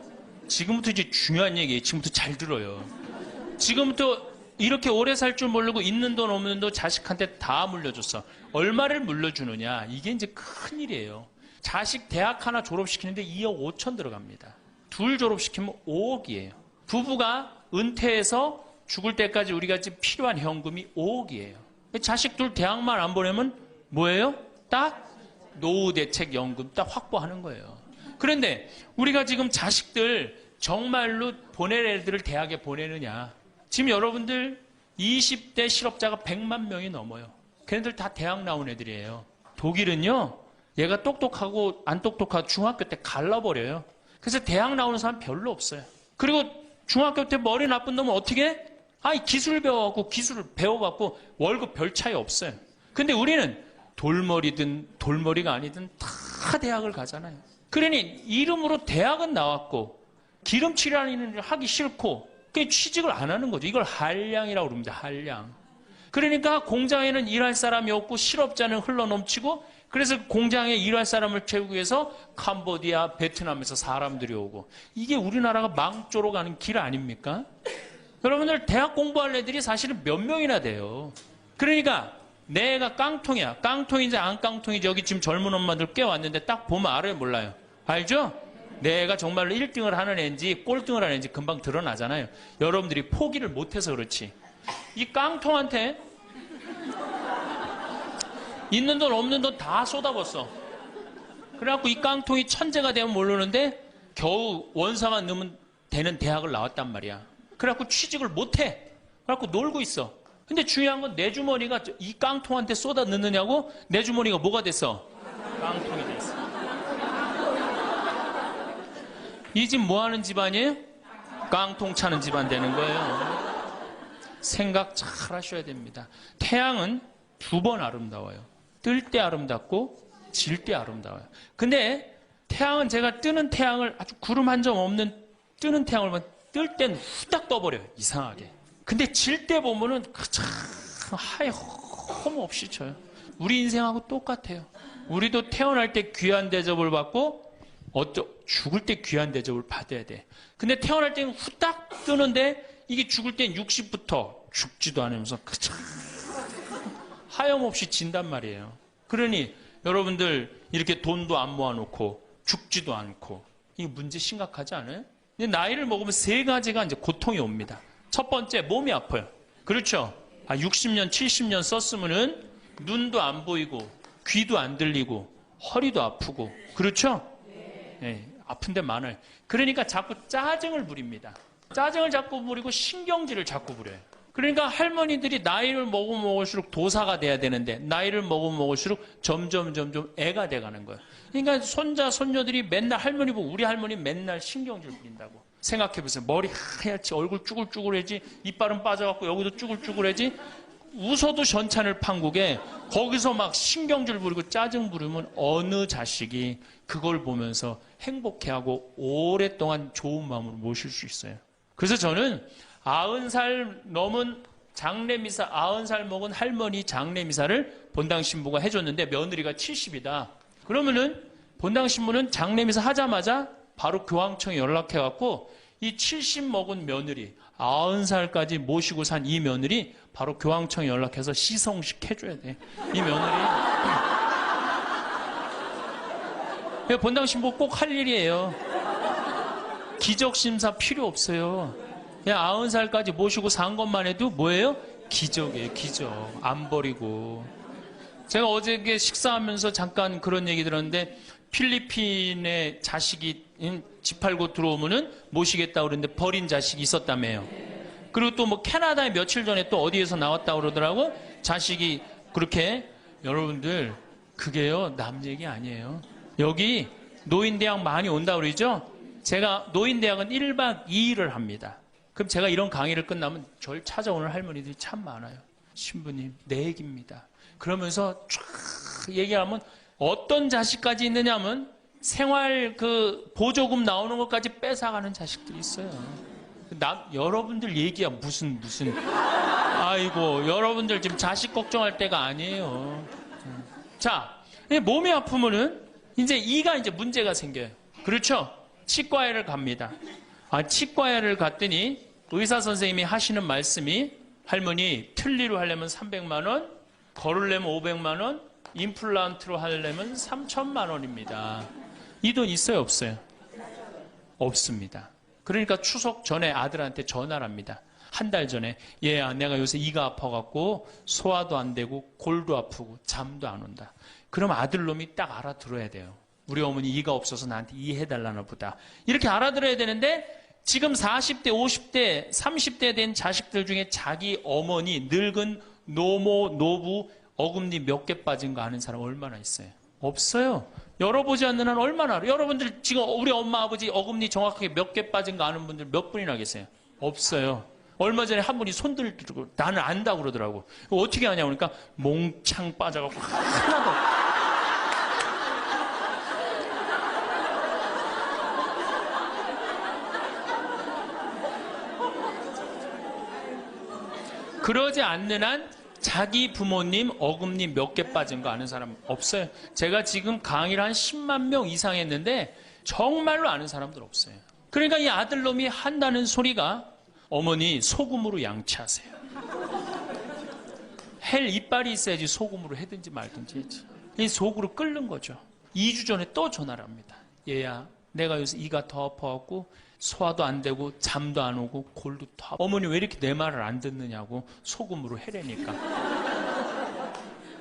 지금부터 이제 중요한 얘기예요. 지금부터 잘 들어요. 지금부터 이렇게 오래 살 줄 모르고 있는 돈 없는 돈 자식한테 다 물려줬어. 얼마를 물려주느냐. 이게 이제 큰일이에요. 자식 대학 하나 졸업시키는데 2억 5천 들어갑니다. 둘 졸업시키면 5억이에요. 부부가 은퇴해서 죽을 때까지 우리가 지금 필요한 현금이 5억이에요. 자식 둘 대학만 안 보내면 뭐예요? 딱 노후대책연금 딱 확보하는 거예요. 그런데 우리가 지금 자식들 정말로 보낼 애들을 대학에 보내느냐. 지금 여러분들 20대 실업자가 100만 명이 넘어요. 걔네들 다 대학 나온 애들이에요. 독일은요, 얘가 똑똑하고 안 똑똑하고 중학교 때 갈라버려요. 그래서 대학 나오는 사람 별로 없어요. 그리고 중학교 때 머리 나쁜 놈은 어떻게 해? 기술 배워갖고 기술을 배워갖고 월급 별 차이 없어요. 근데 우리는 돌머리든 돌머리가 아니든 다 대학을 가잖아요. 그러니 이름으로 대학은 나왔고 기름칠하는 일을 하기 싫고 그게 취직을 안 하는 거죠. 이걸 한량이라고 그럽니다. 한량. 그러니까 공장에는 일할 사람이 없고 실업자는 흘러넘치고, 그래서 공장에 일할 사람을 채우기 위해서 캄보디아, 베트남에서 사람들이 오고, 이게 우리나라가 망조로 가는 길 아닙니까? 여러분들 대학 공부할 애들이 사실은 몇 명이나 돼요. 그러니까 내가 깡통이야. 깡통인지 안 깡통인지 여기 지금 젊은 엄마들 꽤 왔는데 딱 보면 알아요, 몰라요? 알죠? 내가 정말로 1등을 하는 애인지 꼴등을 하는 애인지 금방 드러나잖아요. 여러분들이 포기를 못해서 그렇지. 이 깡통한테 있는 돈 없는 돈 다 쏟아붓어. 그래갖고 이 깡통이 천재가 되면 모르는데 겨우 원서만 넣으면 되는 대학을 나왔단 말이야. 그래갖고 취직을 못해. 그래갖고 놀고 있어. 근데 중요한 건 내 주머니가 이 깡통한테 쏟아 넣느냐고. 내 주머니가 뭐가 됐어? 깡통이 됐어. 이 집 뭐 하는 집안이에요? 깡통 차는 집안 되는 거예요. 생각 잘 하셔야 됩니다. 태양은 두 번 아름다워요. 뜰 때 아름답고 질 때 아름다워요. 근데 태양은 제가 뜨는 태양을 아주 구름 한 점 없는 뜨는 태양을 보면 뜰 땐 후딱 떠버려요. 이상하게. 근데 질 때 보면은 참 하얘 험없이 쳐요. 우리 인생하고 똑같아요. 우리도 태어날 때 귀한 대접을 받고 죽을 때 귀한 대접을 받아야 돼. 근데 태어날 때는 후딱 뜨는데 이게 죽을 땐 60부터 죽지도 않으면서 하염없이 진단 말이에요. 그러니 여러분들 이렇게 돈도 안 모아놓고 죽지도 않고 이 문제 심각하지 않아요? 근데 나이를 먹으면 세 가지가 이제 고통이 옵니다. 첫 번째, 몸이 아파요. 그렇죠? 60년, 70년 썼으면은 눈도 안 보이고 귀도 안 들리고 허리도 아프고 그렇죠? 네, 아픈 데 많아요. 그러니까 자꾸 짜증을 부립니다. 짜증을 자꾸 부리고 신경질을 자꾸 부려요. 그러니까 할머니들이 나이를 먹으면 먹을수록 도사가 돼야 되는데 나이를 먹으면 먹을수록 점점 애가 돼가는 거예요. 그러니까 손자 손녀들이 맨날 할머니 보고 우리 할머니 맨날 신경질 부린다고. 생각해보세요. 머리 하얗지, 얼굴 쭈글쭈글해지, 이빨은 빠져갖고 여기도 쭈글쭈글해지. 웃어도 전찬을 판국에 거기서 막 신경질 부리고 짜증 부리면 어느 자식이 그걸 보면서 행복해하고 오랫동안 좋은 마음으로 모실 수 있어요. 그래서 저는 90살 넘은 장례미사, 90살 먹은 할머니 장례미사를 본당 신부가 해줬는데 며느리가 70이다. 그러면은 본당 신부는 장례미사 하자마자 바로 교황청에 연락해갖고 이 70 먹은 며느리, 90살까지 모시고 산 이 며느리 바로 교황청에 연락해서 시성식 해줘야 돼. 이 며느리. 본당 신부 꼭 할 일이에요. 기적심사 필요 없어요. 그냥 90살까지 모시고 산 것만 해도 뭐예요? 기적이에요, 기적. 안 버리고. 제가 어저께 식사하면서 잠깐 그런 얘기 들었는데 필리핀에 자식이 집 팔고 들어오면은 모시겠다고 그러는데 버린 자식이 있었다며요. 그리고 또 뭐 캐나다에 며칠 전에 또 어디에서 나왔다고 그러더라고. 자식이 그렇게. 여러분들 그게요 남 얘기 아니에요. 여기 노인대학 많이 온다고 그러죠. 제가 노인대학은 1박 2일을 합니다. 그럼 제가 이런 강의를 끝나면 절 찾아오는 할머니들이 참 많아요. 신부님 내 얘기입니다. 그러면서 쫙 얘기하면 어떤 자식까지 있느냐면 생활 그 보조금 나오는 것까지 뺏어가는 자식들이 있어요. 여러분들 얘기야 무슨 아이고 여러분들 지금 자식 걱정할 때가 아니에요. 자, 몸이 아프면은 이제 이가 이제 문제가 생겨요. 그렇죠? 치과에를 갑니다. 치과에를 갔더니 의사 선생님이 하시는 말씀이 할머니 틀니로 하려면 300만 원, 걸으려면 500만 원, 임플란트로 하려면 3천만 원입니다. 이 돈 있어요, 없어요? 없습니다. 그러니까 추석 전에 아들한테 전화를 합니다. 한 달 전에 얘야 내가 요새 이가 아파갖고 소화도 안 되고 골도 아프고 잠도 안 온다. 그럼 아들놈이 딱 알아들어야 돼요. 우리 어머니 이가 없어서 나한테 이해해달라나 보다. 이렇게 알아들어야 되는데 지금 40대, 50대, 30대 된 자식들 중에 자기 어머니, 늙은 노모, 노부, 어금니 몇 개 빠진 거 아는 사람 얼마나 있어요? 없어요. 열어보지 않는 한 얼마나 알아요? 여러분들 지금 우리 엄마, 아버지 어금니 정확하게 몇 개 빠진 거 아는 분들 몇 분이나 계세요? 없어요. 얼마 전에 한 분이 손들 들고 나는 안다고 그러더라고. 어떻게 아냐고 그러니까 몽창 빠져갖고 하나도 그러지 않는 한 자기 부모님 어금니 몇 개 빠진 거 아는 사람 없어요. 제가 지금 강의를 한 10만 명 이상 했는데 정말로 아는 사람들 없어요. 그러니까 이 아들놈이 한다는 소리가 어머니 소금으로 양치하세요. 헬 이빨이 있어야지 소금으로 해든지 말든지 했지. 이 속으로 끓는 거죠. 2주 전에 또 전화를 합니다. 얘야 내가 요새 이가 더 아파갖고 소화도 안 되고 잠도 안 오고 골도 더 아파. 어머니 왜 이렇게 내 말을 안 듣느냐고 소금으로 해라니까.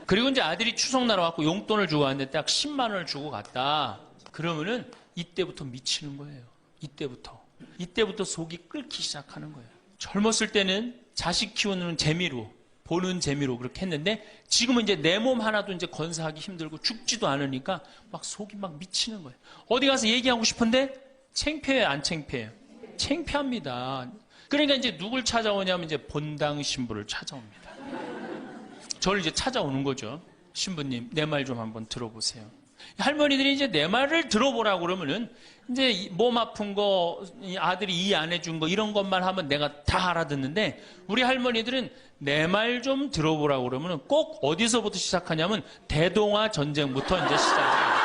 그리고 이제 아들이 추석날 와갖고 용돈을 주고 왔는데 딱 10만 원을 주고 갔다. 그러면은 이때부터 미치는 거예요. 이때부터 속이 끓기 시작하는 거예요. 젊었을 때는 자식 키우는 재미로 보는 재미로 그렇게 했는데 지금은 이제 내 몸 하나도 이제 건사하기 힘들고 죽지도 않으니까 막 속이 막 미치는 거예요. 어디 가서 얘기하고 싶은데 창피해요, 안 창피해요? 창피합니다. 그러니까 이제 누굴 찾아오냐면 이제 본당 신부를 찾아옵니다. 저를 이제 찾아오는 거죠. 신부님, 내 말 좀 한번 들어보세요. 할머니들이 이제 내 말을 들어보라고 그러면은 이제 몸 아픈 거, 아들이 이해 안 해준 거 이런 것만 하면 내가 다 알아듣는데 우리 할머니들은 내 말 좀 들어보라고 그러면은 꼭 어디서부터 시작하냐면 대동아 전쟁부터 이제 시작해요.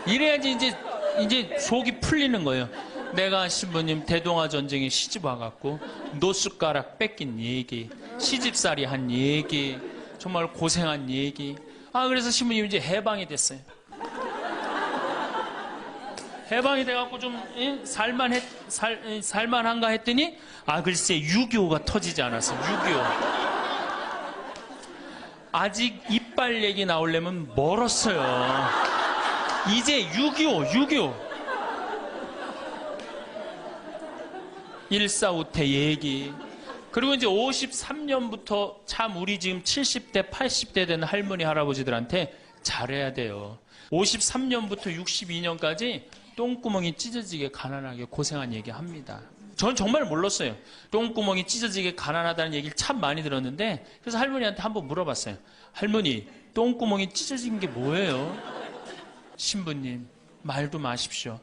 이래야지 이제 속이 풀리는 거예요. 내가 신부님 대동아 전쟁에 시집 와갖고 노숟가락 뺏긴 얘기, 시집살이 한 얘기, 정말 고생한 얘기. 그래서 신부님 이제 해방이 됐어요. 해방이 돼갖고 좀 살만한가 했더니 글쎄 6.25가 터지지 않았어. 6.25 아직 이빨 얘기 나오려면 멀었어요. 이제 6.25 일사후퇴 얘기. 그리고 이제 53년부터 참 우리 지금 70대 80대 된 할머니 할아버지들한테 잘해야 돼요. 53년부터 62년까지 똥구멍이 찢어지게 가난하게 고생한 얘기 합니다. 전 정말 몰랐어요. 똥구멍이 찢어지게 가난하다는 얘기를 참 많이 들었는데, 그래서 할머니한테 한번 물어봤어요. 할머니, 똥구멍이 찢어진 게 뭐예요? 신부님, 말도 마십시오.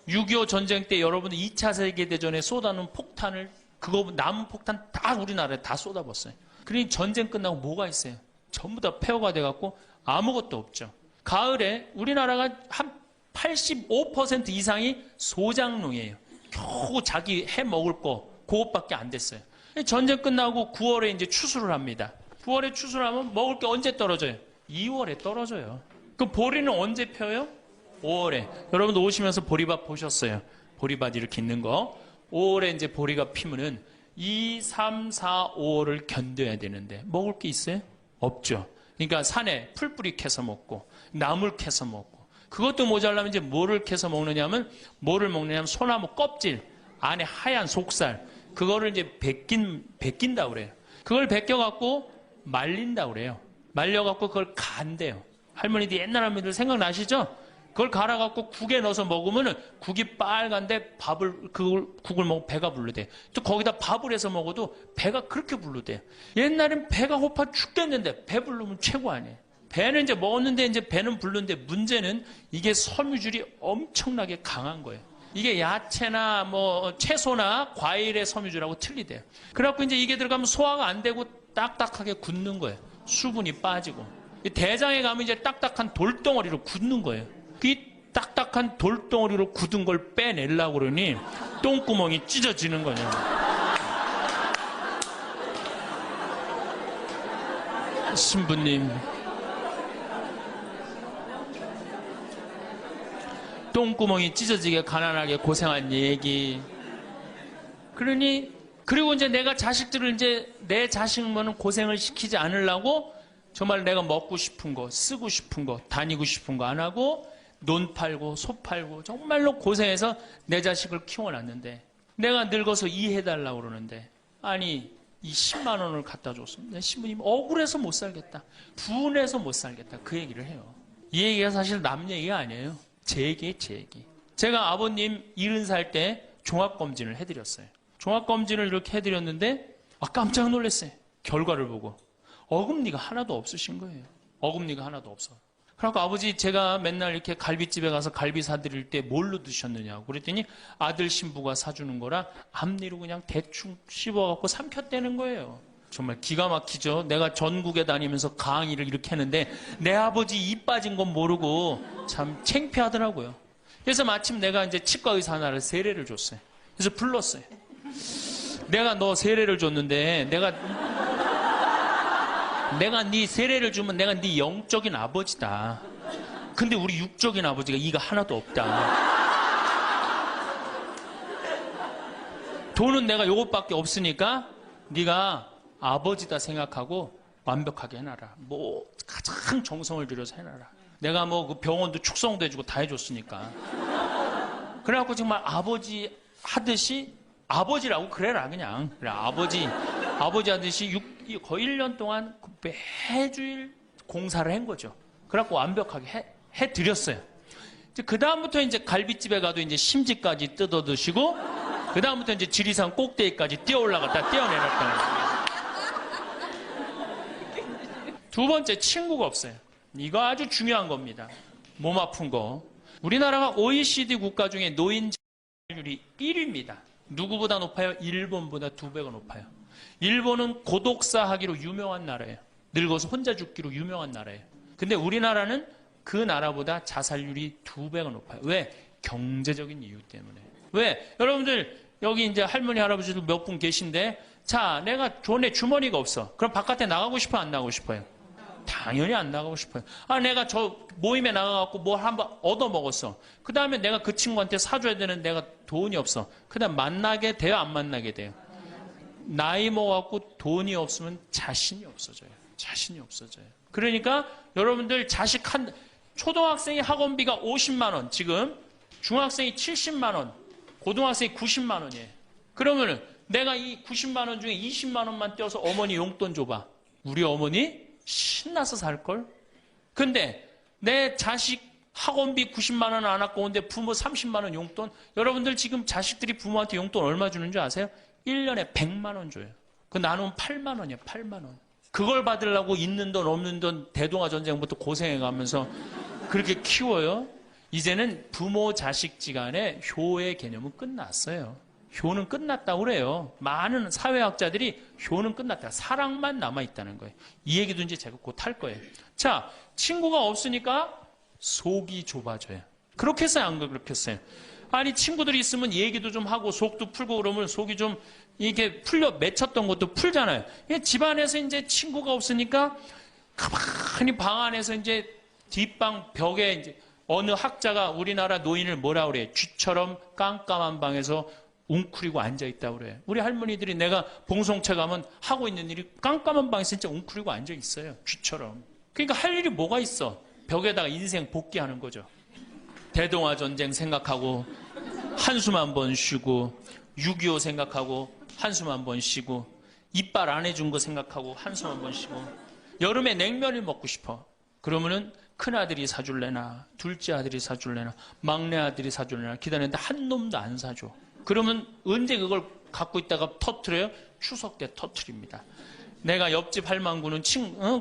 6.25 전쟁 때 여러분 2차 세계대전에 쏟아놓은 폭탄을, 그거 남은 폭탄 다 우리나라에 다 쏟아붓어요. 그러니 전쟁 끝나고 뭐가 있어요? 전부 다 폐허가 돼갖고 아무것도 없죠. 가을에 우리나라가 한 85% 이상이 소작농이에요. 겨우 자기 해 먹을 거 그것밖에 안 됐어요. 전쟁 끝나고 9월에 이제 추수를 합니다. 9월에 추수를 하면 먹을 게 언제 떨어져요? 2월에 떨어져요. 그 보리는 언제 펴요? 5월에. 여러분도 오시면서 보리밭 보셨어요. 보리밭 이렇게 있는 거. 5월에 이제 보리가 피면은 2, 3, 4, 5월을 견뎌야 되는데 먹을 게 있어요? 없죠. 그러니까 산에 풀뿌리 캐서 먹고 나물 캐서 먹고, 그것도 모자라면 이제 뭐를 캐서 먹느냐면, 뭐를 먹느냐면 소나무 껍질 안에 하얀 속살, 그거를 이제 벗긴다고 그래요. 그걸 벗겨갖고 말린다고 그래요. 말려갖고 그걸 간대요. 할머니들 옛날 할머니들 생각나시죠? 그걸 갈아갖고 국에 넣어서 먹으면 국이 빨간데 그걸 국을 먹으면 배가 부르대. 또 거기다 밥을 해서 먹어도 배가 그렇게 부르대. 옛날엔 배가 고파 죽겠는데 배 부르면 최고 아니에요. 배는 이제 먹었는데 이제 배는 부르는데, 문제는 이게 섬유질이 엄청나게 강한 거예요. 이게 야채나 뭐 채소나 과일의 섬유질하고 틀리대요. 그래갖고 이제 이게 들어가면 소화가 안 되고 딱딱하게 굳는 거예요. 수분이 빠지고. 대장에 가면 이제 딱딱한 돌덩어리로 굳는 거예요. 그 딱딱한 돌덩어리로 굳은 걸 빼내려고 그러니 똥구멍이 찢어지는 거예요. 신부님, 똥구멍이 찢어지게 가난하게 고생한 얘기. 그리고 이제 내가 자식들을 이제 내 자식만은 고생을 시키지 않으려고 정말 내가 먹고 싶은 거, 쓰고 싶은 거, 다니고 싶은 거 안 하고 논 팔고 소 팔고 정말로 고생해서 내 자식을 키워놨는데, 내가 늙어서 이해해달라고 그러는데, 아니 이 10만 원을 갖다 줬습니다. 신부님 억울해서 못 살겠다, 분해서 못 살겠다, 그 얘기를 해요. 이 얘기가 사실 남 얘기가 아니에요. 제 얘기. 제가 아버님 70살 때 종합검진을 해드렸어요. 종합검진을 이렇게 해드렸는데 깜짝 놀랐어요. 결과를 보고 어금니가 하나도 없으신 거예요. 어금니가 하나도 없어. 그래서 아버지, 제가 맨날 이렇게 갈비집에 가서 갈비 사드릴 때 뭘로 드셨느냐고 그랬더니 아들 신부가 사주는 거라 앞니로 그냥 대충 씹어갖고 삼켰다는 거예요. 정말 기가 막히죠. 내가 전국에 다니면서 강의를 이렇게 했는데 내 아버지 입 빠진 건 모르고 참 창피하더라고요. 그래서 마침 내가 이제 치과 의사 하나를 세례를 줬어요. 그래서 불렀어요. 내가 너 세례를 줬는데 내가 네 세례를 주면 내가 네 영적인 아버지다. 근데 우리 육적인 아버지가 이가 하나도 없다. 돈은 내가 요것밖에 없으니까 네가 아버지다 생각하고 완벽하게 해놔라. 뭐 가장 정성을 들여서 해놔라. 내가 뭐 그 병원도 축성도 해주고 다 해줬으니까. 그래갖고 정말 아버지 하듯이, 아버지라고 그래라 그냥. 그래, 아버지 하듯이 거의 1년 동안 매주일 공사를 한 거죠. 그래갖고 완벽하게 해드렸어요. 그 다음부터 이제 갈비집에 가도 이제 심지까지 뜯어 드시고, 그 다음부터 이제 지리산 꼭대기까지 뛰어 올라갔다 떼어내렸다. 두 번째, 친구가 없어요. 이거 아주 중요한 겁니다. 몸 아픈 거. 우리나라가 OECD 국가 중에 노인 자살률이 1위입니다. 누구보다 높아요? 일본보다 2배가 높아요. 일본은 고독사 하기로 유명한 나라예요. 늙어서 혼자 죽기로 유명한 나라예요. 근데 우리나라는 그 나라보다 자살률이 2배가 높아요. 왜? 경제적인 이유 때문에. 왜? 여러분들 여기 이제 할머니 할아버지도 몇 분 계신데 자 내가 돈에 주머니가 없어. 그럼 바깥에 나가고 싶어 안 나가고 싶어요? 당연히 안 나가고 싶어요. 아 내가 저 모임에 나가갖고 뭐 한번 얻어먹었어. 그 다음에 내가 그 친구한테 사줘야 되는 내가 돈이 없어. 그 다음 만나게 돼요 안 만나게 돼요? 나이 먹어갖고 돈이 없으면 자신이 없어져요. 자신이 없어져요. 그러니까 여러분들 자식 한 초등학생이 학원비가 50만 원 지금 중학생이 70만 원 고등학생이 90만 원이에요. 그러면은 내가 이 90만 원 중에 20만 원만 떼어서 어머니 용돈 줘봐. 우리 어머니 신나서 살걸? 근데 내 자식 학원비 90만 원 안 갖고 오는데 부모 30만 원 용돈? 여러분들 지금 자식들이 부모한테 용돈 얼마 주는 줄 아세요? 1년에 100만 원 줘요. 그 나누면 8만 원이야 8만 원. 그걸 받으려고 있는 돈 없는 돈 대동아 전쟁부터 고생해가면서 그렇게 키워요? 이제는 부모 자식지간의 효의 개념은 끝났어요. 효는 끝났다고 그래요. 많은 사회학자들이 효는 끝났다. 사랑만 남아있다는 거예요. 이 얘기도 이제 제가 곧 할 거예요. 자, 친구가 없으니까 속이 좁아져요. 그렇게 했어요? 안 그렇게 했어요? 아니, 친구들이 있으면 얘기도 좀 하고 속도 풀고 그러면 속이 좀 이렇게 풀려 맺혔던 것도 풀잖아요. 집안에서 이제 친구가 없으니까 가만히 방 안에서 이제 뒷방 벽에 이제 어느 학자가 우리나라 노인을 뭐라 그래? 쥐처럼 깜깜한 방에서 웅크리고 앉아있다고 그래. 우리 할머니들이 내가 봉송체 가면 하고 있는 일이 깜깜한 방에서 진짜 웅크리고 앉아있어요. 쥐처럼. 그러니까 할 일이 뭐가 있어? 벽에다가 인생 복귀하는 거죠. 대동아 전쟁 생각하고 한숨 한 번 쉬고 6.25 생각하고 한숨 한 번 쉬고 이빨 안 해준 거 생각하고 한숨 한 번 쉬고 여름에 냉면을 먹고 싶어. 그러면은 큰아들이 사줄래나 둘째 아들이 사줄래나 막내 아들이 사줄래나 기다리는데 한 놈도 안 사줘. 그러면 언제 그걸 갖고 있다가 터트려요? 추석 때 터트립니다. 내가 옆집 할망구는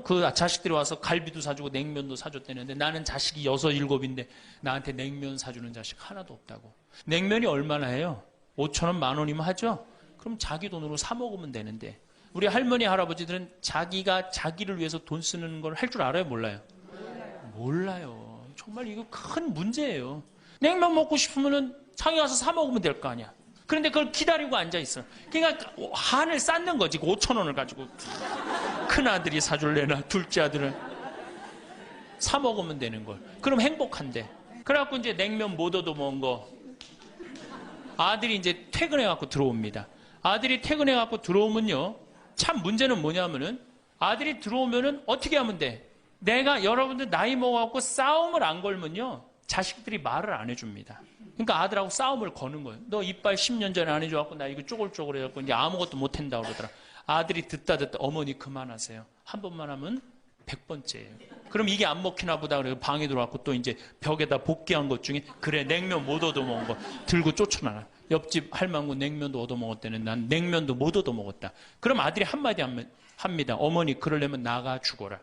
그 자식들이 와서 갈비도 사주고 냉면도 사줬다는데 나는 자식이 6, 7인데 나한테 냉면 사주는 자식 하나도 없다고. 냉면이 얼마나 해요? 5,000원, 10,000원이면 하죠? 그럼 자기 돈으로 사 먹으면 되는데 우리 할머니, 할아버지들은 자기가 자기를 위해서 돈 쓰는 걸 할 줄 알아요? 몰라요? 몰라요. 정말 이거 큰 문제예요. 냉면 먹고 싶으면 상에 가서 사 먹으면 될 거 아니야. 그런데 그걸 기다리고 앉아있어. 그러니까 한을 쌓는 거지. 5,000원을 가지고. 큰아들이 사줄래나 둘째 아들은 사 먹으면 되는 걸. 그럼 행복한데. 그래갖고 이제 냉면 못 얻어먹은 거. 아들이 이제 퇴근해갖고 들어옵니다. 아들이 퇴근해갖고 들어오면요. 참 문제는 뭐냐면은 아들이 들어오면은 어떻게 하면 돼? 내가 여러분들 나이 먹어갖고 싸움을 안 걸면요. 자식들이 말을 안 해줍니다. 그러니까 아들하고 싸움을 거는 거예요. 너 이빨 10년 전에 안 해줘갖고 나 이거 쪼글쪼글 해갖고 이제 아무것도 못한다고 그러더라. 아들이 듣다 어머니 그만하세요. 한 번만 하면 100번째예요. 그럼 이게 안 먹히나 보다 그래요. 방에 들어왔고 또 이제 벽에다 복귀한 것 중에 그래 냉면 못 얻어먹은 거 들고 쫓아나가. 옆집 할망구 냉면도 얻어먹었다는 난 냉면도 못 얻어먹었다. 그럼 아들이 한마디 합니다. 어머니 그러려면 나가 죽어라.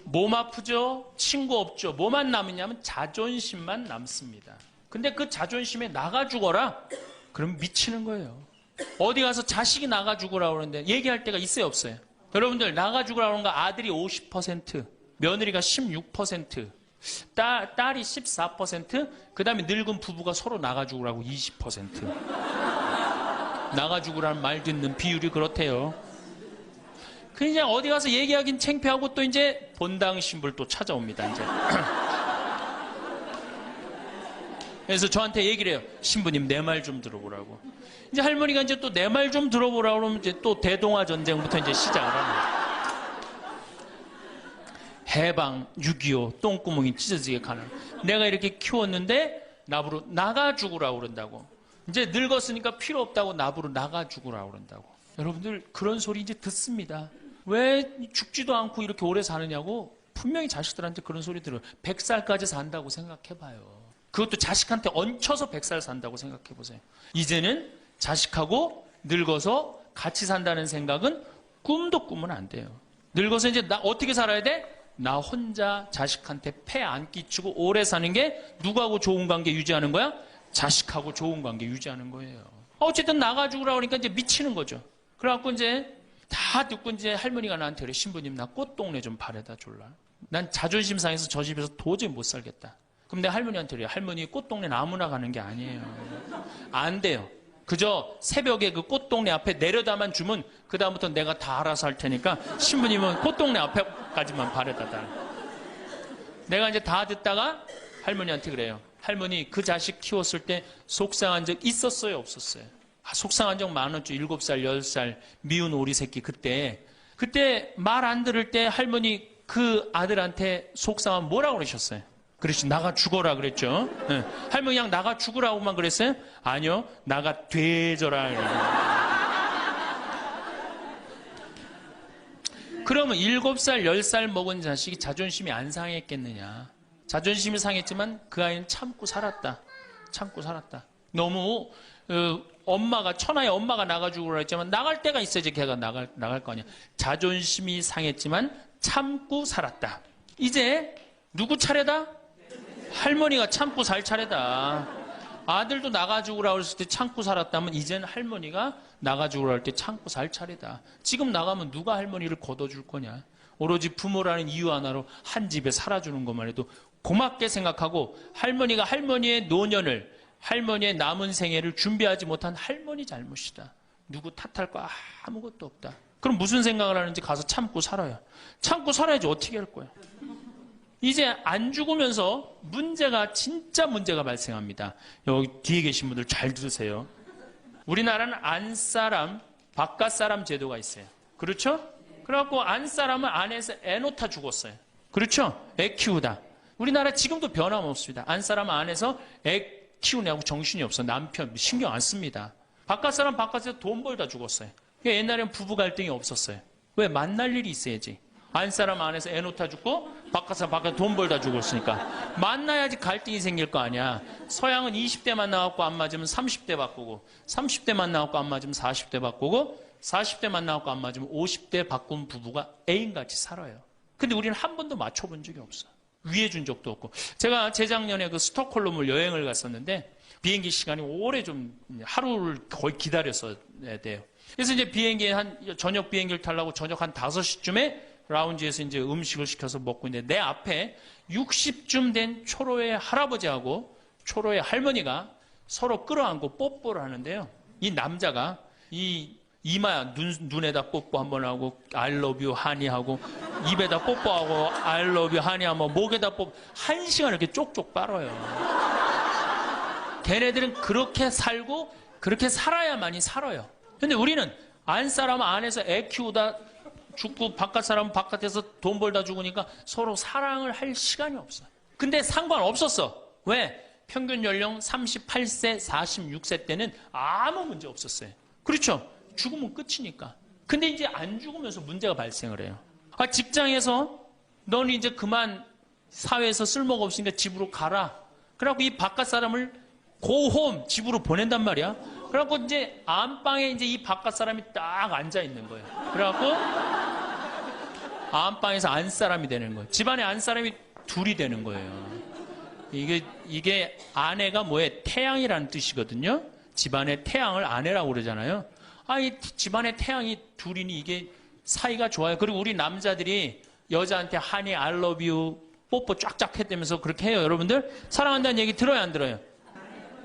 몸 아프죠? 친구 없죠? 뭐만 남으냐면 자존심만 남습니다. 근데 그 자존심에 나가 죽어라? 그럼 미치는 거예요. 어디 가서 자식이 나가 죽으라고 그러는데 얘기할 때가 있어요 없어요? 여러분들 나가 죽으라고 그러는 거 아들이 50%, 며느리가 16%, 딸이 14%, 그 다음에 늙은 부부가 서로 나가 죽으라고 20%. 나가 죽으라는 말 듣는 비율이 그렇대요. 그냥 어디 가서 얘기하긴 창피하고 또 이제 본당 신불 또 찾아옵니다, 이제. 그래서 저한테 얘기를 해요. 신부님, 내 말 좀 들어보라고. 이제 할머니가 이제 또 내 말 좀 들어보라고 그러면 이제 또 대동아 전쟁부터 이제 시작을 합니다. 해방, 6.25, 똥구멍이 찢어지게 가는. 내가 이렇게 키웠는데 나부로 나가 죽으라고 그런다고. 이제 늙었으니까 필요 없다고 나부로 나가 죽으라고 그런다고. 여러분들 그런 소리 이제 듣습니다. 왜 죽지도 않고 이렇게 오래 사느냐고 분명히 자식들한테 그런 소리 들어요. 100살까지 산다고 생각해봐요. 그것도 자식한테 얹혀서 100살 산다고 생각해보세요. 이제는 자식하고 늙어서 같이 산다는 생각은 꿈도 꾸면 안 돼요. 늙어서 이제 나 어떻게 살아야 돼? 나 혼자 자식한테 폐 안 끼치고 오래 사는 게 누구하고 좋은 관계 유지하는 거야? 자식하고 좋은 관계 유지하는 거예요. 어쨌든 나가주고 그러니까 이제 미치는 거죠. 그래갖고 이제 다 듣고 이제 할머니가 나한테 그래. 신부님 나 꽃동네 좀 바래다 줄라. 난 자존심 상해서 저 집에서 도저히 못 살겠다. 그럼 내 할머니한테 그래요. 할머니 꽃동네 아무나 가는 게 아니에요. 안 돼요. 그저 새벽에 그 꽃동네 앞에 내려다만 주면 그다음부터 내가 다 알아서 할 테니까 신부님은 꽃동네 앞에까지만 바래다 달. 내가 이제 다 듣다가 할머니한테 그래요. 할머니 그 자식 키웠을 때 속상한 적 있었어요? 없었어요? 속상한 적 많았죠. 7살, 10살 미운 오리 새끼 그때 말 안 들을 때 할머니 그 아들한테 속상하면 뭐라고 그러셨어요? 그렇지, 나가 죽어라 그랬죠. 네. 할머니 그냥 나가 죽으라고만 그랬어요? 아니요, 나가 되져라. 그러면 7살, 10살 먹은 자식이 자존심이 안 상했겠느냐. 자존심이 상했지만 그 아이는 참고 살았다. 참고 살았다. 너무 엄마가 천하의 엄마가 나가 죽으라 했지만 나갈 때가 있어야지 걔가 나갈 거 아니야. 자존심이 상했지만 참고 살았다. 이제 누구 차례다? 할머니가 참고 살 차례다. 아들도 나가 죽으라 그랬을 때 참고 살았다면 이제는 할머니가 나가 죽으라 할 때 참고 살 차례다. 지금 나가면 누가 할머니를 걷어줄 거냐. 오로지 부모라는 이유 하나로 한 집에 살아주는 것만 해도 고맙게 생각하고 할머니가 할머니의 노년을 할머니의 남은 생애를 준비하지 못한 할머니 잘못이다. 누구 탓할 거 아무것도 없다. 그럼 무슨 생각을 하는지 가서 참고 살아요. 참고 살아야지 어떻게 할 거야. 이제 안 죽으면서 진짜 문제가 발생합니다. 여기 뒤에 계신 분들 잘 들으세요. 우리나라는 안사람, 바깥사람 제도가 있어요. 그렇죠? 그래갖고 안사람은 안에서 애 놓다 죽었어요. 그렇죠? 애 키우다. 우리나라 지금도 변함없습니다. 안사람은 안에서 애 키우냐고 정신이 없어. 남편 신경 안 씁니다. 바깥사람 바깥에서 돈 벌다 죽었어요. 옛날에는 부부 갈등이 없었어요. 왜? 만날 일이 있어야지. 안사람 안에서 애 놓다 죽고 바깥사람 바깥에 돈 벌다 죽었으니까 만나야지 갈등이 생길 거 아니야. 서양은 20대만 나왔고 안 맞으면 30대 바꾸고 30대만 나왔고 안 맞으면 40대 바꾸고 40대만 나왔고 안 맞으면 50대 바꾼 부부가 애인같이 살아요. 근데 우리는 한 번도 맞춰본 적이 없어. 위해준 적도 없고. 제가 재작년에 그 스톡홀름을 여행을 갔었는데 비행기 시간이 오래 좀 하루를 거의 기다렸어야 돼요. 그래서 이제 저녁 비행기를 타려고 저녁 한 5시쯤에 라운지에서 이제 음식을 시켜서 먹고 있는데 내 앞에 60쯤 된 초로의 할아버지하고 초로의 할머니가 서로 끌어안고 뽀뽀를 하는데요. 이 남자가 이마야 눈에다 뽀뽀 한번 하고 I love you 하니 하고 입에다 뽀뽀하고 I love you 하니 하면 목에다 뽀뽀 1시간 이렇게 쪽쪽 빨아요. 걔네들은 그렇게 살고 그렇게 살아야만이 살아요. 근데 우리는 안 사람은 안에서 애 키우다 죽고 바깥 사람은 바깥에서 돈 벌다 죽으니까 서로 사랑을 할 시간이 없어. 근데 상관없었어. 왜? 평균 연령 38세, 46세 때는 아무 문제 없었어요. 그렇죠? 죽으면 끝이니까. 근데 이제 안 죽으면서 문제가 발생을 해요. 직장에서 넌 이제 그만 사회에서 쓸모가 없으니까 집으로 가라. 그래갖고 이 바깥 사람을 고홈 집으로 보낸단 말이야. 그래갖고 이제 안방에 이제 이 바깥 사람이 딱 앉아 있는 거예요. 그래갖고 안방에서 안 사람이 되는 거예요. 집안에 안 사람이 둘이 되는 거예요. 이게 아내가 뭐예요? 태양이라는 뜻이거든요. 집안의 태양을 아내라고 그러잖아요. 이 집안의 태양이 둘이니 이게 사이가 좋아요. 그리고 우리 남자들이 여자한테 하니 I love you 뽀뽀 쫙쫙 했다면서 그렇게 해요. 여러분들 사랑한다는 얘기 들어요 안 들어요?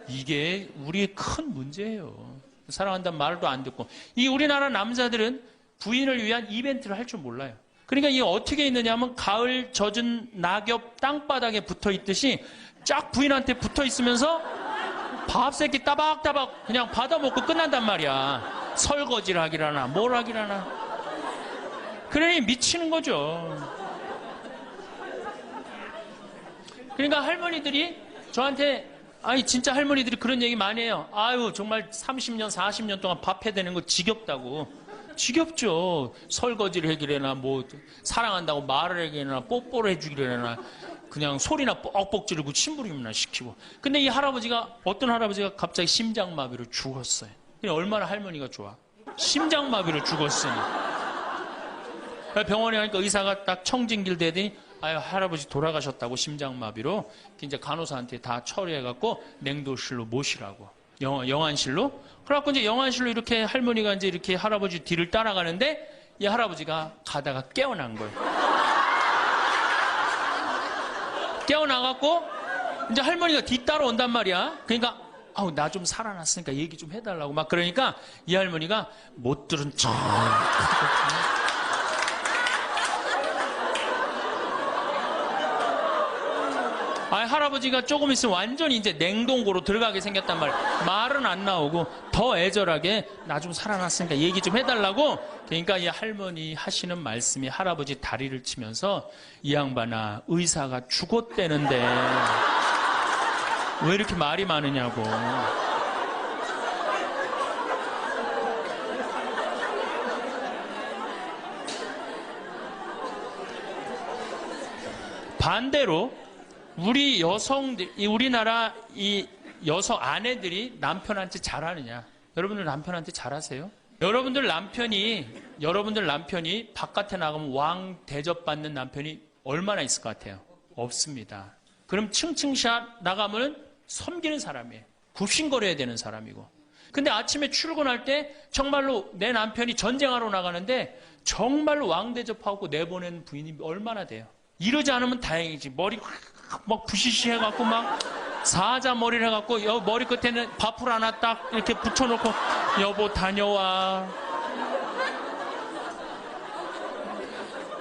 이게 우리의 큰 문제예요. 사랑한다는 말도 안 듣고. 이 우리나라 남자들은 부인을 위한 이벤트를 할 줄 몰라요. 그러니까 이게 어떻게 있느냐 하면 가을 젖은 낙엽 땅바닥에 붙어 있듯이 쫙 부인한테 붙어 있으면서 밥 새끼 따박따박 그냥 받아먹고 끝난단 말이야. 설거지를 하기라나 뭘 하기라나. 그러니 미치는 거죠. 그러니까 할머니들이 저한테 진짜 할머니들이 그런 얘기 많이 해요. 정말 30년 40년 동안 밥 해대는 거 지겹다고. 지겹죠. 설거지를 해기래나 뭐 사랑한다고 말을 해기래나 뽀뽀를 해주기래나 그냥 소리나 뻑뻑 지르고 침부림이나 시키고. 근데 이 할아버지가 어떤 할아버지가 갑자기 심장마비로 죽었어요. 얼마나 할머니가 좋아. 심장마비로 죽었으니. 병원에 가니까 의사가 딱 청진길 대더니 할아버지 돌아가셨다고 심장마비로. 이제 간호사한테 다 처리해갖고 냉도실로 모시라고. 영안실로. 그래갖고 이제 영안실로 이렇게 할머니가 이제 이렇게 할아버지 뒤를 따라가는데 이 할아버지가 가다가 깨어난 거예요. 깨어나갖고 이제 할머니가 뒤따라 온단 말이야. 그러니까 아우 나 좀 살아났으니까 얘기 좀 해달라고 막 그러니까 이 할머니가 못 들은 척. 할아버지가 조금 있으면 완전히 이제 냉동고로 들어가게 생겼단 말이야. 말은 안 나오고 더 애절하게 나 좀 살아났으니까 얘기 좀 해달라고. 그러니까 이 할머니 하시는 말씀이 할아버지 다리를 치면서 이 양반아 의사가 죽었대는데 왜 이렇게 말이 많으냐고. 반대로 우리 여성들, 우리나라 이 여성 아내들이 남편한테 잘하느냐? 여러분들 남편한테 잘하세요? 여러분들 남편이 바깥에 나가면 왕 대접받는 남편이 얼마나 있을 것 같아요? 없습니다. 그럼 층층샷 나가면 섬기는 사람이에요. 굽신거려야 되는 사람이고. 근데 아침에 출근할 때 정말로 내 남편이 전쟁하러 나가는데 정말로 왕 대접하고 내보낸 부인이 얼마나 돼요? 이러지 않으면 다행이지. 머리 막 부시시 해갖고 막 사자 머리를 해갖고 머리 끝에는 밥풀 하나 딱 이렇게 붙여놓고 여보 다녀와.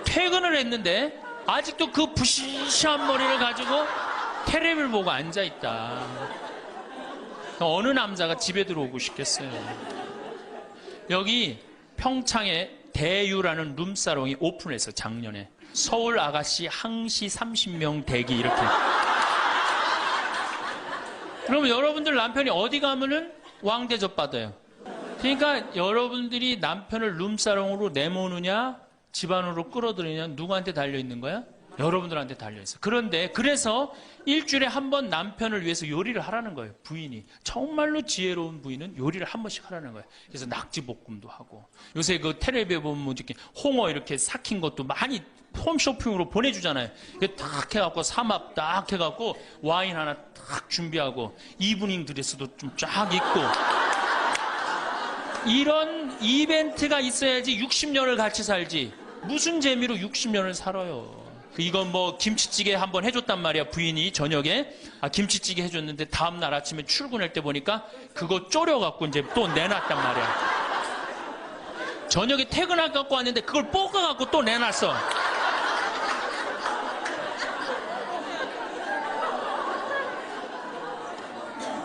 퇴근을 했는데 아직도 그 부시시한 머리를 가지고 테레비를 보고 앉아있다. 어느 남자가 집에 들어오고 싶겠어요. 여기 평창에 대유라는 룸사롱이 오픈했어 작년에. 서울 아가씨 항시 30명 대기 이렇게. 그러면 여러분들 남편이 어디 가면은 왕대접 받아요. 그러니까 여러분들이 남편을 룸사롱으로 내모느냐 집안으로 끌어들이냐 누구한테 달려있는 거야? 여러분들한테 달려있어. 그런데 그래서 일주일에 한 번 남편을 위해서 요리를 하라는 거예요. 부인이. 정말로 지혜로운 부인은 요리를 한 번씩 하라는 거예요. 그래서 낙지볶음도 하고 요새 그 텔레비에 보면 뭐 이렇게 홍어 이렇게 삭힌 것도 많이 홈쇼핑으로 보내주잖아요. 딱 해갖고 삼합 딱 해갖고 와인 하나 딱 준비하고 이브닝 드레스도 좀 쫙 입고 이런 이벤트가 있어야지 60년을 같이 살지. 무슨 재미로 60년을 살아요. 이건 뭐 김치찌개 한번 해줬단 말이야. 부인이 저녁에 김치찌개 해줬는데 다음날 아침에 출근할 때 보니까 그거 졸여갖고 이제 또 내놨단 말이야. 저녁에 퇴근할 갖고 왔는데 그걸 볶아갖고 또 내놨어.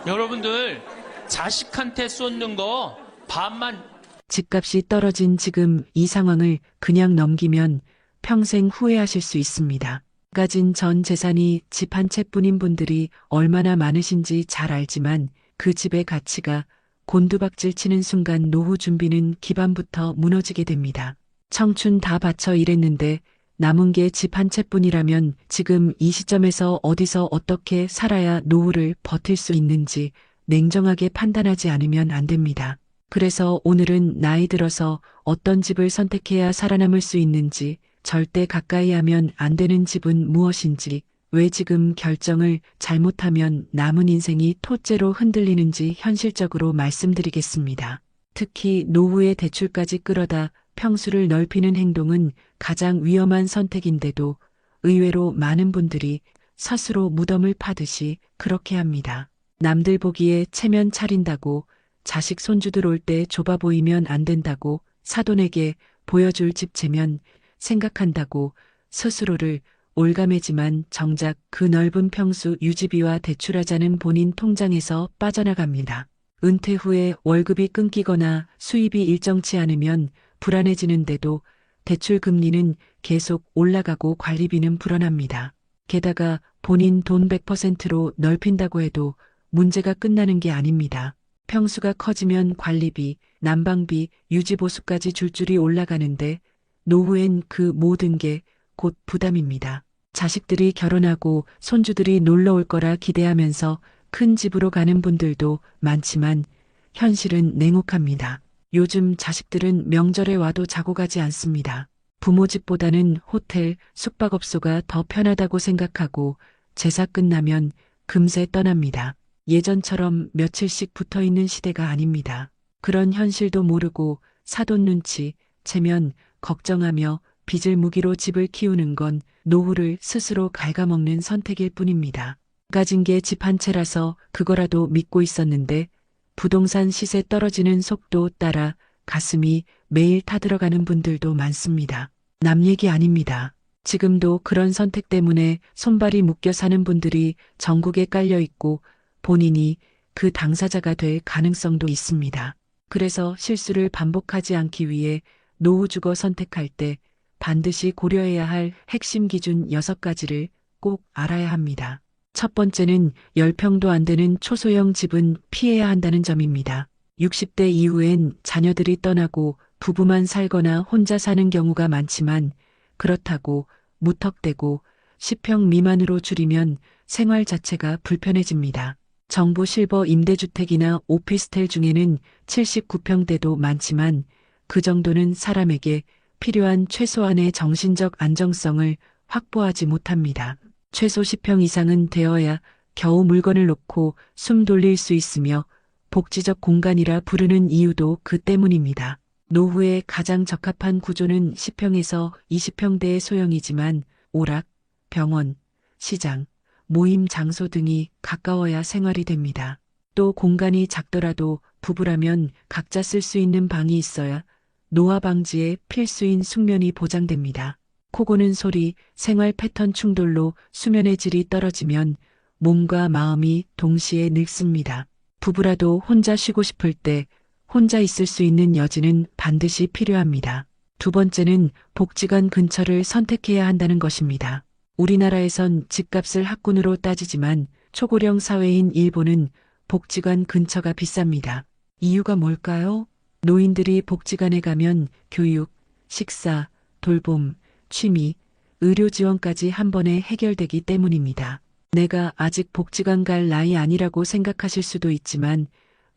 여러분들 자식한테 쏟는 거 반만. 집값이 떨어진 지금 이 상황을 그냥 넘기면 평생 후회하실 수 있습니다. 가진 전 재산이 집 한 채뿐인 분들이 얼마나 많으신지 잘 알지만 그 집의 가치가 곤두박질 치는 순간 노후 준비는 기반부터 무너지게 됩니다. 청춘 다 바쳐 일했는데 남은 게 집 한 채뿐이라면 지금 이 시점에서 어디서 어떻게 살아야 노후를 버틸 수 있는지 냉정하게 판단하지 않으면 안 됩니다. 그래서 오늘은 나이 들어서 어떤 집을 선택해야 살아남을 수 있는지, 절대 가까이 하면 안 되는 집은 무엇인지, 왜 지금 결정을 잘못하면 남은 인생이 토째로 흔들리는지 현실적으로 말씀드리겠습니다. 특히 노후의 대출까지 끌어다 평수를 넓히는 행동은 가장 위험한 선택인데도 의외로 많은 분들이 스스로 무덤을 파듯이 그렇게 합니다. 남들 보기에 체면 차린다고, 자식 손주들 올 때 좁아 보이면 안 된다고, 사돈에게 보여줄 집채면 생각한다고 스스로를 올가매지만 정작 그 넓은 평수 유지비와 대출하자는 본인 통장에서 빠져나갑니다. 은퇴 후에 월급이 끊기거나 수입이 일정치 않으면 불안해지는데도 대출 금리는 계속 올라가고 관리비는 불어납니다. 게다가 본인 돈 100%로 넓힌다고 해도 문제가 끝나는 게 아닙니다. 평수가 커지면 관리비, 난방비, 유지보수까지 줄줄이 올라가는데 노후엔 그 모든 게 곧 부담입니다. 자식들이 결혼하고 손주들이 놀러 올 거라 기대하면서 큰 집으로 가는 분들도 많지만 현실은 냉혹합니다. 요즘 자식들은 명절에 와도 자고 가지 않습니다. 부모 집보다는 호텔, 숙박업소가 더 편하다고 생각하고 제사 끝나면 금세 떠납니다. 예전처럼 며칠씩 붙어있는 시대가 아닙니다. 그런 현실도 모르고 사돈 눈치, 체면, 걱정하며 빚을 무기로 집을 키우는 건 노후를 스스로 갉아먹는 선택일 뿐입니다. 가진 게 집 한 채라서 그거라도 믿고 있었는데 부동산 시세 떨어지는 속도 따라 가슴이 매일 타들어가는 분들도 많습니다. 남 얘기 아닙니다. 지금도 그런 선택 때문에 손발이 묶여 사는 분들이 전국에 깔려 있고 본인이 그 당사자가 될 가능성도 있습니다. 그래서 실수를 반복하지 않기 위해 노후주거 선택할 때 반드시 고려해야 할 핵심 기준 6가지를 꼭 알아야 합니다. 첫 번째는 10평도 안 되는 초소형 집은 피해야 한다는 점입니다. 60대 이후엔 자녀들이 떠나고 부부만 살거나 혼자 사는 경우가 많지만 그렇다고 무턱대고 10평 미만으로 줄이면 생활 자체가 불편해집니다. 정부 실버 임대주택이나 오피스텔 중에는 79평대도 많지만 그 정도는 사람에게 필요한 최소한의 정신적 안정성을 확보하지 못합니다. 최소 10평 이상은 되어야 겨우 물건을 놓고 숨 돌릴 수 있으며 복지적 공간이라 부르는 이유도 그 때문입니다. 노후에 가장 적합한 구조는 10평에서 20평대의 소형이지만 오락, 병원, 시장, 모임 장소 등이 가까워야 생활이 됩니다. 또 공간이 작더라도 부부라면 각자 쓸 수 있는 방이 있어야 노화 방지에 필수인 숙면이 보장됩니다. 코 고는 소리, 생활 패턴 충돌로 수면의 질이 떨어지면 몸과 마음이 동시에 늙습니다. 부부라도 혼자 쉬고 싶을 때 혼자 있을 수 있는 여지는 반드시 필요합니다. 두 번째는 복지관 근처를 선택해야 한다는 것입니다. 우리나라에선 집값을 학군으로 따지지만 초고령 사회인 일본은 복지관 근처가 비쌉니다. 이유가 뭘까요? 노인들이 복지관에 가면 교육, 식사, 돌봄, 취미, 의료 지원까지 한 번에 해결되기 때문입니다. 내가 아직 복지관 갈 나이 아니라고 생각하실 수도 있지만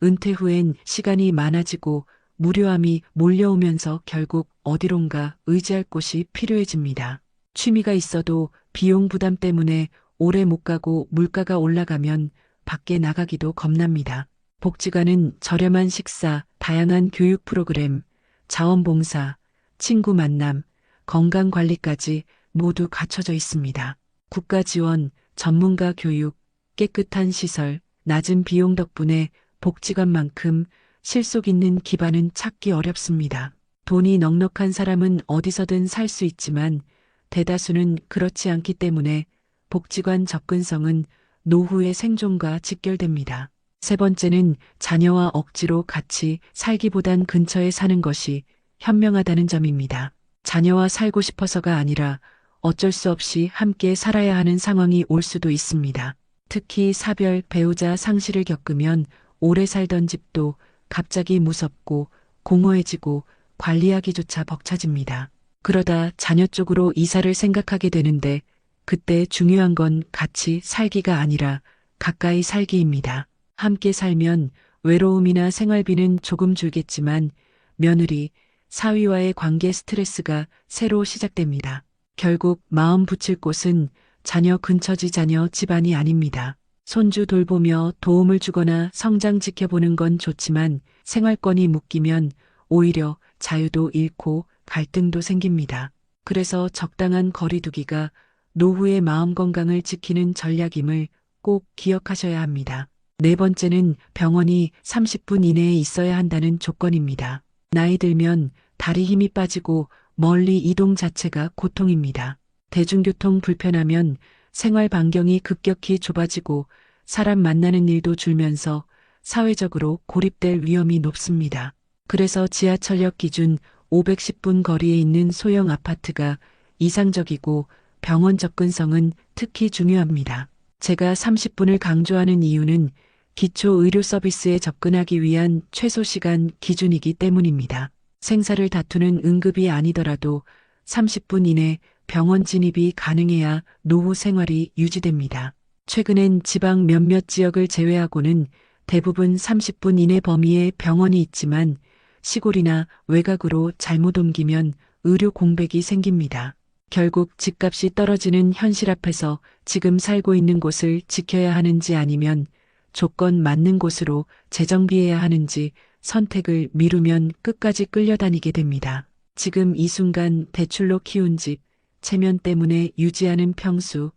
은퇴 후엔 시간이 많아지고 무료함이 몰려오면서 결국 어디론가 의지할 곳이 필요해집니다. 취미가 있어도 비용 부담 때문에 오래 못 가고 물가가 올라가면 밖에 나가기도 겁납니다. 복지관은 저렴한 식사, 다양한 교육 프로그램, 자원봉사, 친구 만남, 건강관리까지 모두 갖춰져 있습니다. 국가 지원, 전문가 교육, 깨끗한 시설, 낮은 비용 덕분에 복지관만큼 실속 있는 기반은 찾기 어렵습니다. 돈이 넉넉한 사람은 어디서든 살 수 있지만 대다수는 그렇지 않기 때문에 복지관 접근성은 노후의 생존과 직결됩니다. 세 번째는 자녀와 억지로 같이 살기보단 근처에 사는 것이 현명하다는 점입니다. 자녀와 살고 싶어서가 아니라 어쩔 수 없이 함께 살아야 하는 상황이 올 수도 있습니다. 특히 사별, 배우자 상실을 겪으면 오래 살던 집도 갑자기 무섭고 공허해지고 관리하기조차 벅차집니다. 그러다 자녀 쪽으로 이사를 생각하게 되는데 그때 중요한 건 같이 살기가 아니라 가까이 살기입니다. 함께 살면 외로움이나 생활비는 조금 줄겠지만 며느리, 사위와의 관계 스트레스가 새로 시작됩니다. 결국 마음 붙일 곳은 자녀 근처지 자녀 집안이 아닙니다. 손주 돌보며 도움을 주거나 성장 지켜보는 건 좋지만 생활권이 묶이면 오히려 자유도 잃고 갈등도 생깁니다. 그래서 적당한 거리두기가 노후의 마음 건강을 지키는 전략임을 꼭 기억하셔야 합니다. 네 번째는 병원이 30분 이내에 있어야 한다는 조건입니다. 나이 들면 다리 힘이 빠지고 멀리 이동 자체가 고통입니다. 대중교통 불편하면 생활 반경이 급격히 좁아지고 사람 만나는 일도 줄면서 사회적으로 고립될 위험이 높습니다. 그래서 지하철역 기준 510분 거리에 있는 소형 아파트가 이상적이고 병원 접근성은 특히 중요합니다. 제가 30분을 강조하는 이유는 기초 의료 서비스에 접근하기 위한 최소 시간 기준이기 때문입니다. 생사를 다투는 응급이 아니더라도 30분 이내 병원 진입이 가능해야 노후 생활이 유지됩니다. 최근엔 지방 몇몇 지역을 제외하고는 대부분 30분 이내 범위의 병원이 있지만 시골이나 외곽으로 잘못 옮기면 의료 공백이 생깁니다. 결국 집값이 떨어지는 현실 앞에서 지금 살고 있는 곳을 지켜야 하는지 아니면 조건 맞는 곳으로 재정비해야 하는지 선택을 미루면 끝까지 끌려다니게 됩니다. 지금 이 순간 대출로 키운 집, 체면 때문에 유지하는 평수,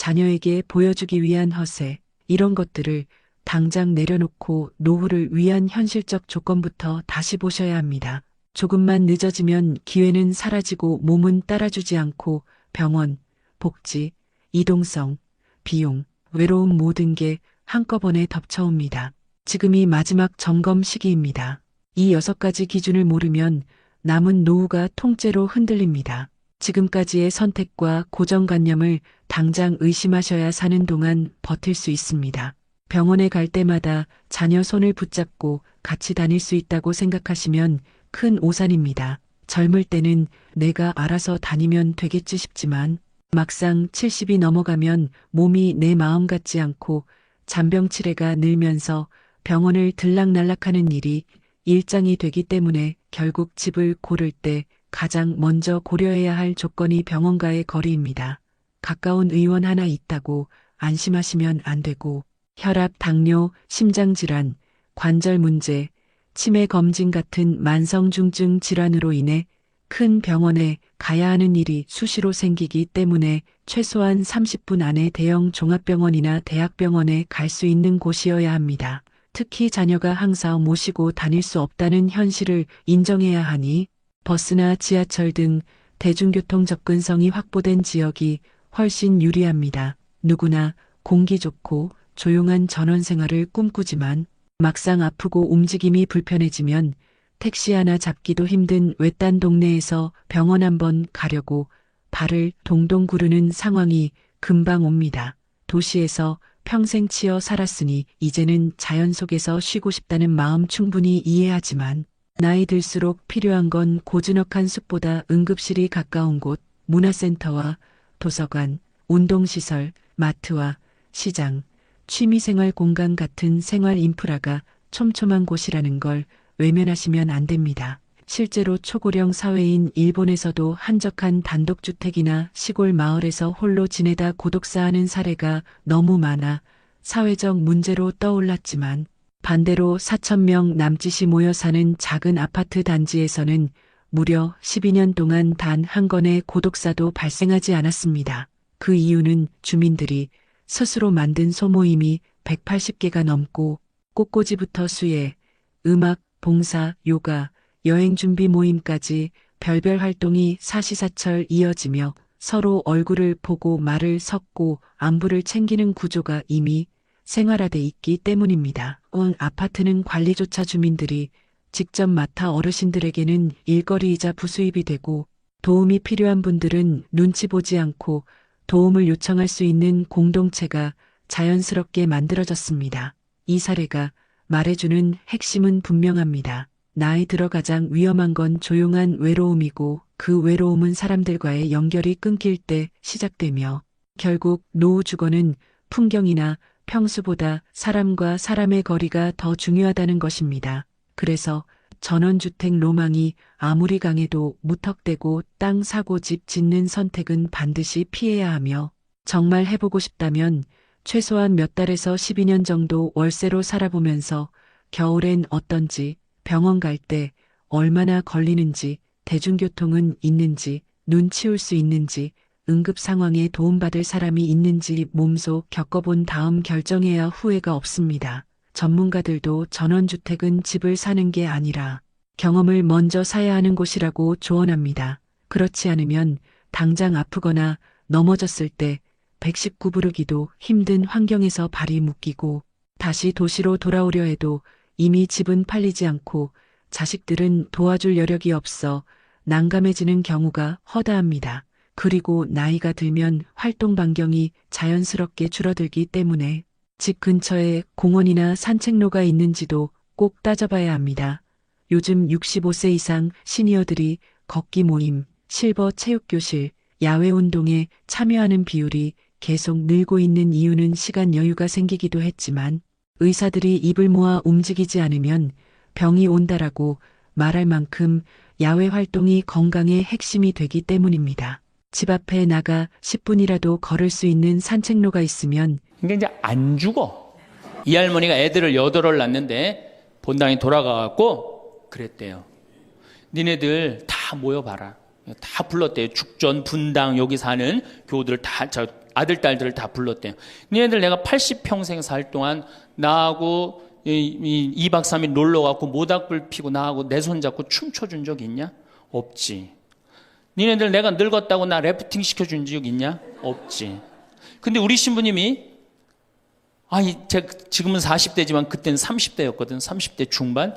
자녀에게 보여주기 위한 허세, 이런 것들을 당장 내려놓고 노후를 위한 현실적 조건부터 다시 보셔야 합니다. 조금만 늦어지면 기회는 사라지고 몸은 따라주지 않고 병원, 복지, 이동성, 비용, 외로움 모든 게 한꺼번에 덮쳐옵니다. 지금이 마지막 점검 시기입니다. 이 6가지 기준을 모르면 남은 노후가 통째로 흔들립니다. 지금까지의 선택과 고정관념을 당장 의심하셔야 사는 동안 버틸 수 있습니다. 병원에 갈 때마다 자녀 손을 붙잡고 같이 다닐 수 있다고 생각하시면 큰 오산입니다. 젊을 때는 내가 알아서 다니면 되겠지 싶지만 막상 70이 넘어가면 몸이 내 마음 같지 않고 잔병치레가 늘면서 병원을 들락날락하는 일이 일상이 되기 때문에 결국 집을 고를 때 가장 먼저 고려해야 할 조건이 병원과의 거리입니다. 가까운 의원 하나 있다고 안심하시면 안 되고 혈압, 당뇨, 심장질환, 관절 문제, 치매 검진 같은 만성중증 질환으로 인해 큰 병원에 가야 하는 일이 수시로 생기기 때문에 최소한 30분 안에 대형 종합병원이나 대학병원에 갈 수 있는 곳이어야 합니다. 특히 자녀가 항상 모시고 다닐 수 없다는 현실을 인정해야 하니 버스나 지하철 등 대중교통 접근성이 확보된 지역이 훨씬 유리합니다. 누구나 공기 좋고 조용한 전원 생활을 꿈꾸지만 막상 아프고 움직임이 불편해지면 택시 하나 잡기도 힘든 외딴 동네에서 병원 한번 가려고 발을 동동 구르는 상황이 금방 옵니다. 도시에서 평생 치여 살았으니 이제는 자연 속에서 쉬고 싶다는 마음 충분히 이해하지만 나이 들수록 필요한 건 고즈넉한 숲보다 응급실이 가까운 곳, 문화센터와 도서관, 운동시설, 마트와 시장, 취미생활 공간 같은 생활 인프라가 촘촘한 곳이라는 걸 외면하시면 안 됩니다. 실제로 초고령 사회인 일본에서도 한적한 단독주택이나 시골 마을에서 홀로 지내다 고독사하는 사례가 너무 많아 사회적 문제로 떠올랐지만 반대로 4,000명 남짓이 모여 사는 작은 아파트 단지에서는 무려 12년 동안 단 한 건의 고독사도 발생하지 않았습니다. 그 이유는 주민들이 스스로 만든 소모임이 180개가 넘고 꽃꽂이부터 수예, 음악, 봉사, 요가, 여행 준비 모임까지 별별 활동이 사시사철 이어지며 서로 얼굴을 보고 말을 섞고 안부를 챙기는 구조가 이미 생활화돼 있기 때문입니다. 아파트는 관리조차 주민들이 직접 맡아 어르신들에게는 일거리이자 부수입이 되고 도움이 필요한 분들은 눈치 보지 않고 도움을 요청할 수 있는 공동체가 자연스럽게 만들어졌습니다. 이 사례가 말해주는 핵심은 분명합니다. 나이 들어 가장 위험한 건 조용한 외로움이고 그 외로움은 사람들과의 연결이 끊길 때 시작되며 결국 노후 주거는 풍경이나 평수보다 사람과 사람의 거리가 더 중요하다는 것입니다. 그래서 전원주택 로망이 아무리 강해도 무턱대고 땅 사고 집 짓는 선택은 반드시 피해야 하며 정말 해보고 싶다면 최소한 몇 달에서 12년 정도 월세로 살아보면서 겨울엔 어떤지, 병원 갈 때 얼마나 걸리는지, 대중교통은 있는지, 눈 치울 수 있는지, 응급 상황에 도움받을 사람이 있는지 몸소 겪어본 다음 결정해야 후회가 없습니다. 전문가들도 전원주택은 집을 사는 게 아니라 경험을 먼저 사야 하는 곳이라고 조언합니다. 그렇지 않으면 당장 아프거나 넘어졌을 때 119 부르기도 힘든 환경에서 발이 묶이고 다시 도시로 돌아오려 해도 이미 집은 팔리지 않고 자식들은 도와줄 여력이 없어 난감해지는 경우가 허다합니다. 그리고 나이가 들면 활동 반경이 자연스럽게 줄어들기 때문에 집 근처에 공원이나 산책로가 있는지도 꼭 따져봐야 합니다. 요즘 65세 이상 시니어들이 걷기 모임, 실버 체육교실, 야외 운동에 참여하는 비율이 계속 늘고 있는 이유는 시간 여유가 생기기도 했지만 의사들이 입을 모아 움직이지 않으면 병이 온다라고 말할 만큼 야외 활동이 건강의 핵심이 되기 때문입니다. 집 앞에 나가 10분이라도 걸을 수 있는 산책로가 있으면 그러니까 이제 안 죽어. 이 할머니가 애들을 8을 낳는데 본당에 돌아가갖고 그랬대요. 니네들 다 모여봐라. 다 불렀대요. 죽전, 분당, 여기 사는 교우들 다 아들, 딸들을 다 불렀대요. 니네들 내가 80평생 살 동안 나하고 2박 3일 놀러 가고 모닥불 피고 나하고 내 손 잡고 춤춰준 적 있냐? 없지. 니네들 내가 늙었다고 나 래프팅 시켜준 적 있냐? 없지. 근데 우리 신부님이 제가 지금은 40대지만 그때는 30대였거든. 30대 중반.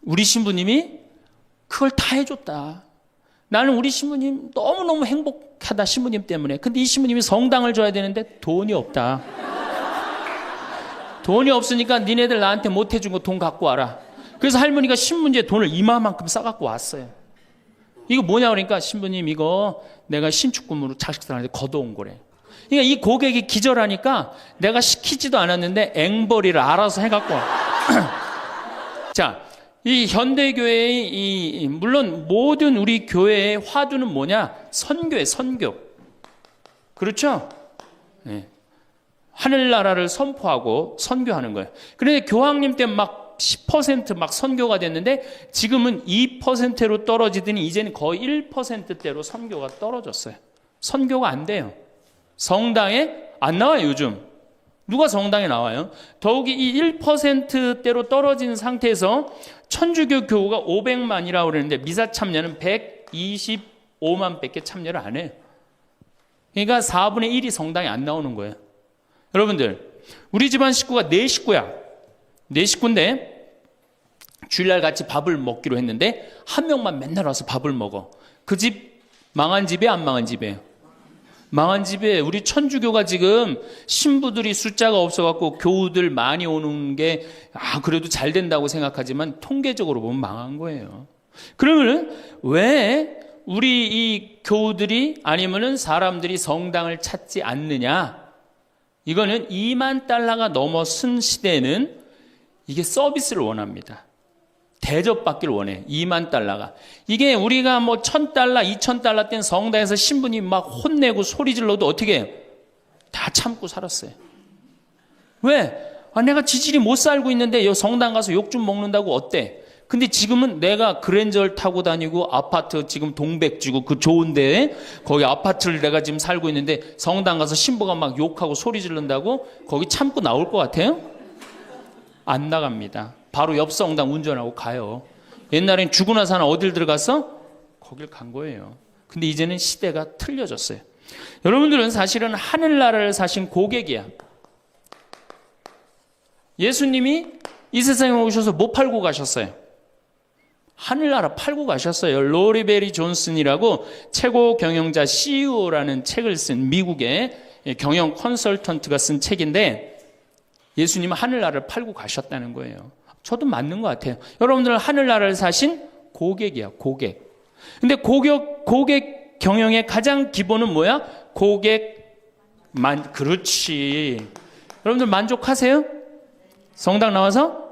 우리 신부님이 그걸 다 해줬다. 나는 우리 신부님 너무너무 행복하다, 신부님 때문에. 근데 이 신부님이 성당을 줘야 되는데 돈이 없다. 돈이 없으니까 니네들 나한테 못 해준 거 돈 갖고 와라. 그래서 할머니가 신문지에 돈을 이마만큼 싸갖고 왔어요. 이거 뭐냐 그러니까 신부님 이거 내가 신축금으로 자식들한테 걷어온 거래. 그러니까 이 고객이 기절하니까 내가 시키지도 않았는데 앵벌이를 알아서 해갖고 와. 자, 이 현대교회의 물론 모든 우리 교회의 화두는 뭐냐? 선교예요, 선교. 그렇죠? 네. 하늘나라를 선포하고 선교하는 거예요. 그런데 교황님 때 막 10% 막 선교가 됐는데 지금은 2%로 떨어지더니 이제는 거의 1%대로 선교가 떨어졌어요. 선교가 안 돼요. 성당에 안 나와요, 요즘. 누가 성당에 나와요? 더욱이 이 1%대로 떨어진 상태에서 천주교 교우가 500만이라고 그러는데 미사 참여는 125만 밖에 참여를 안 해요. 그러니까 4분의 1이 성당에 안 나오는 거예요. 여러분들, 우리 집안 식구가 4식구야. 4식구인데 주일날 같이 밥을 먹기로 했는데 한 명만 맨날 와서 밥을 먹어. 그 집 망한 집이에요, 안 망한 집이에요? 망한 집에 우리 천주교가 지금 신부들이 숫자가 없어갖고 교우들 많이 오는 게 그래도 잘 된다고 생각하지만 통계적으로 보면 망한 거예요. 그러면 왜 우리 이 교우들이 아니면은 사람들이 성당을 찾지 않느냐? 이거는 2만 달러가 넘어선 시대에는 이게 서비스를 원합니다. 대접받기를 원해. 2만 달러가. 이게 우리가 뭐 1,000달러, 2,000달러 땐 성당에서 신부님 막 혼내고 소리 질러도 어떻게 해요? 다 참고 살았어요. 왜? 내가 지질이 못 살고 있는데 여 성당 가서 욕 좀 먹는다고 어때? 근데 지금은 내가 그랜저를 타고 다니고 아파트 지금 동백지구 그 좋은 데에 거기 아파트를 내가 지금 살고 있는데 성당 가서 신부가 막 욕하고 소리 지른다고 거기 참고 나올 것 같아요? 안 나갑니다. 바로 옆 성당 운전하고 가요. 옛날엔 죽고 나서 하나 어딜 들어가서 거길 간 거예요. 근데 이제는 시대가 틀려졌어요. 여러분들은 사실은 하늘나라를 사신 고객이야. 예수님이 이 세상에 오셔서 뭐 팔고 가셨어요? 하늘나라 팔고 가셨어요. 로리베리 존슨이라고 최고 경영자 CEO라는 책을 쓴 미국의 경영 컨설턴트가 쓴 책인데 예수님은 하늘나라를 팔고 가셨다는 거예요. 저도 맞는 것 같아요. 여러분들은 하늘나라를 사신 고객이야, 고객. 근데 고객 경영의 가장 기본은 뭐야? 그렇지. 여러분들 만족하세요? 성당 나와서?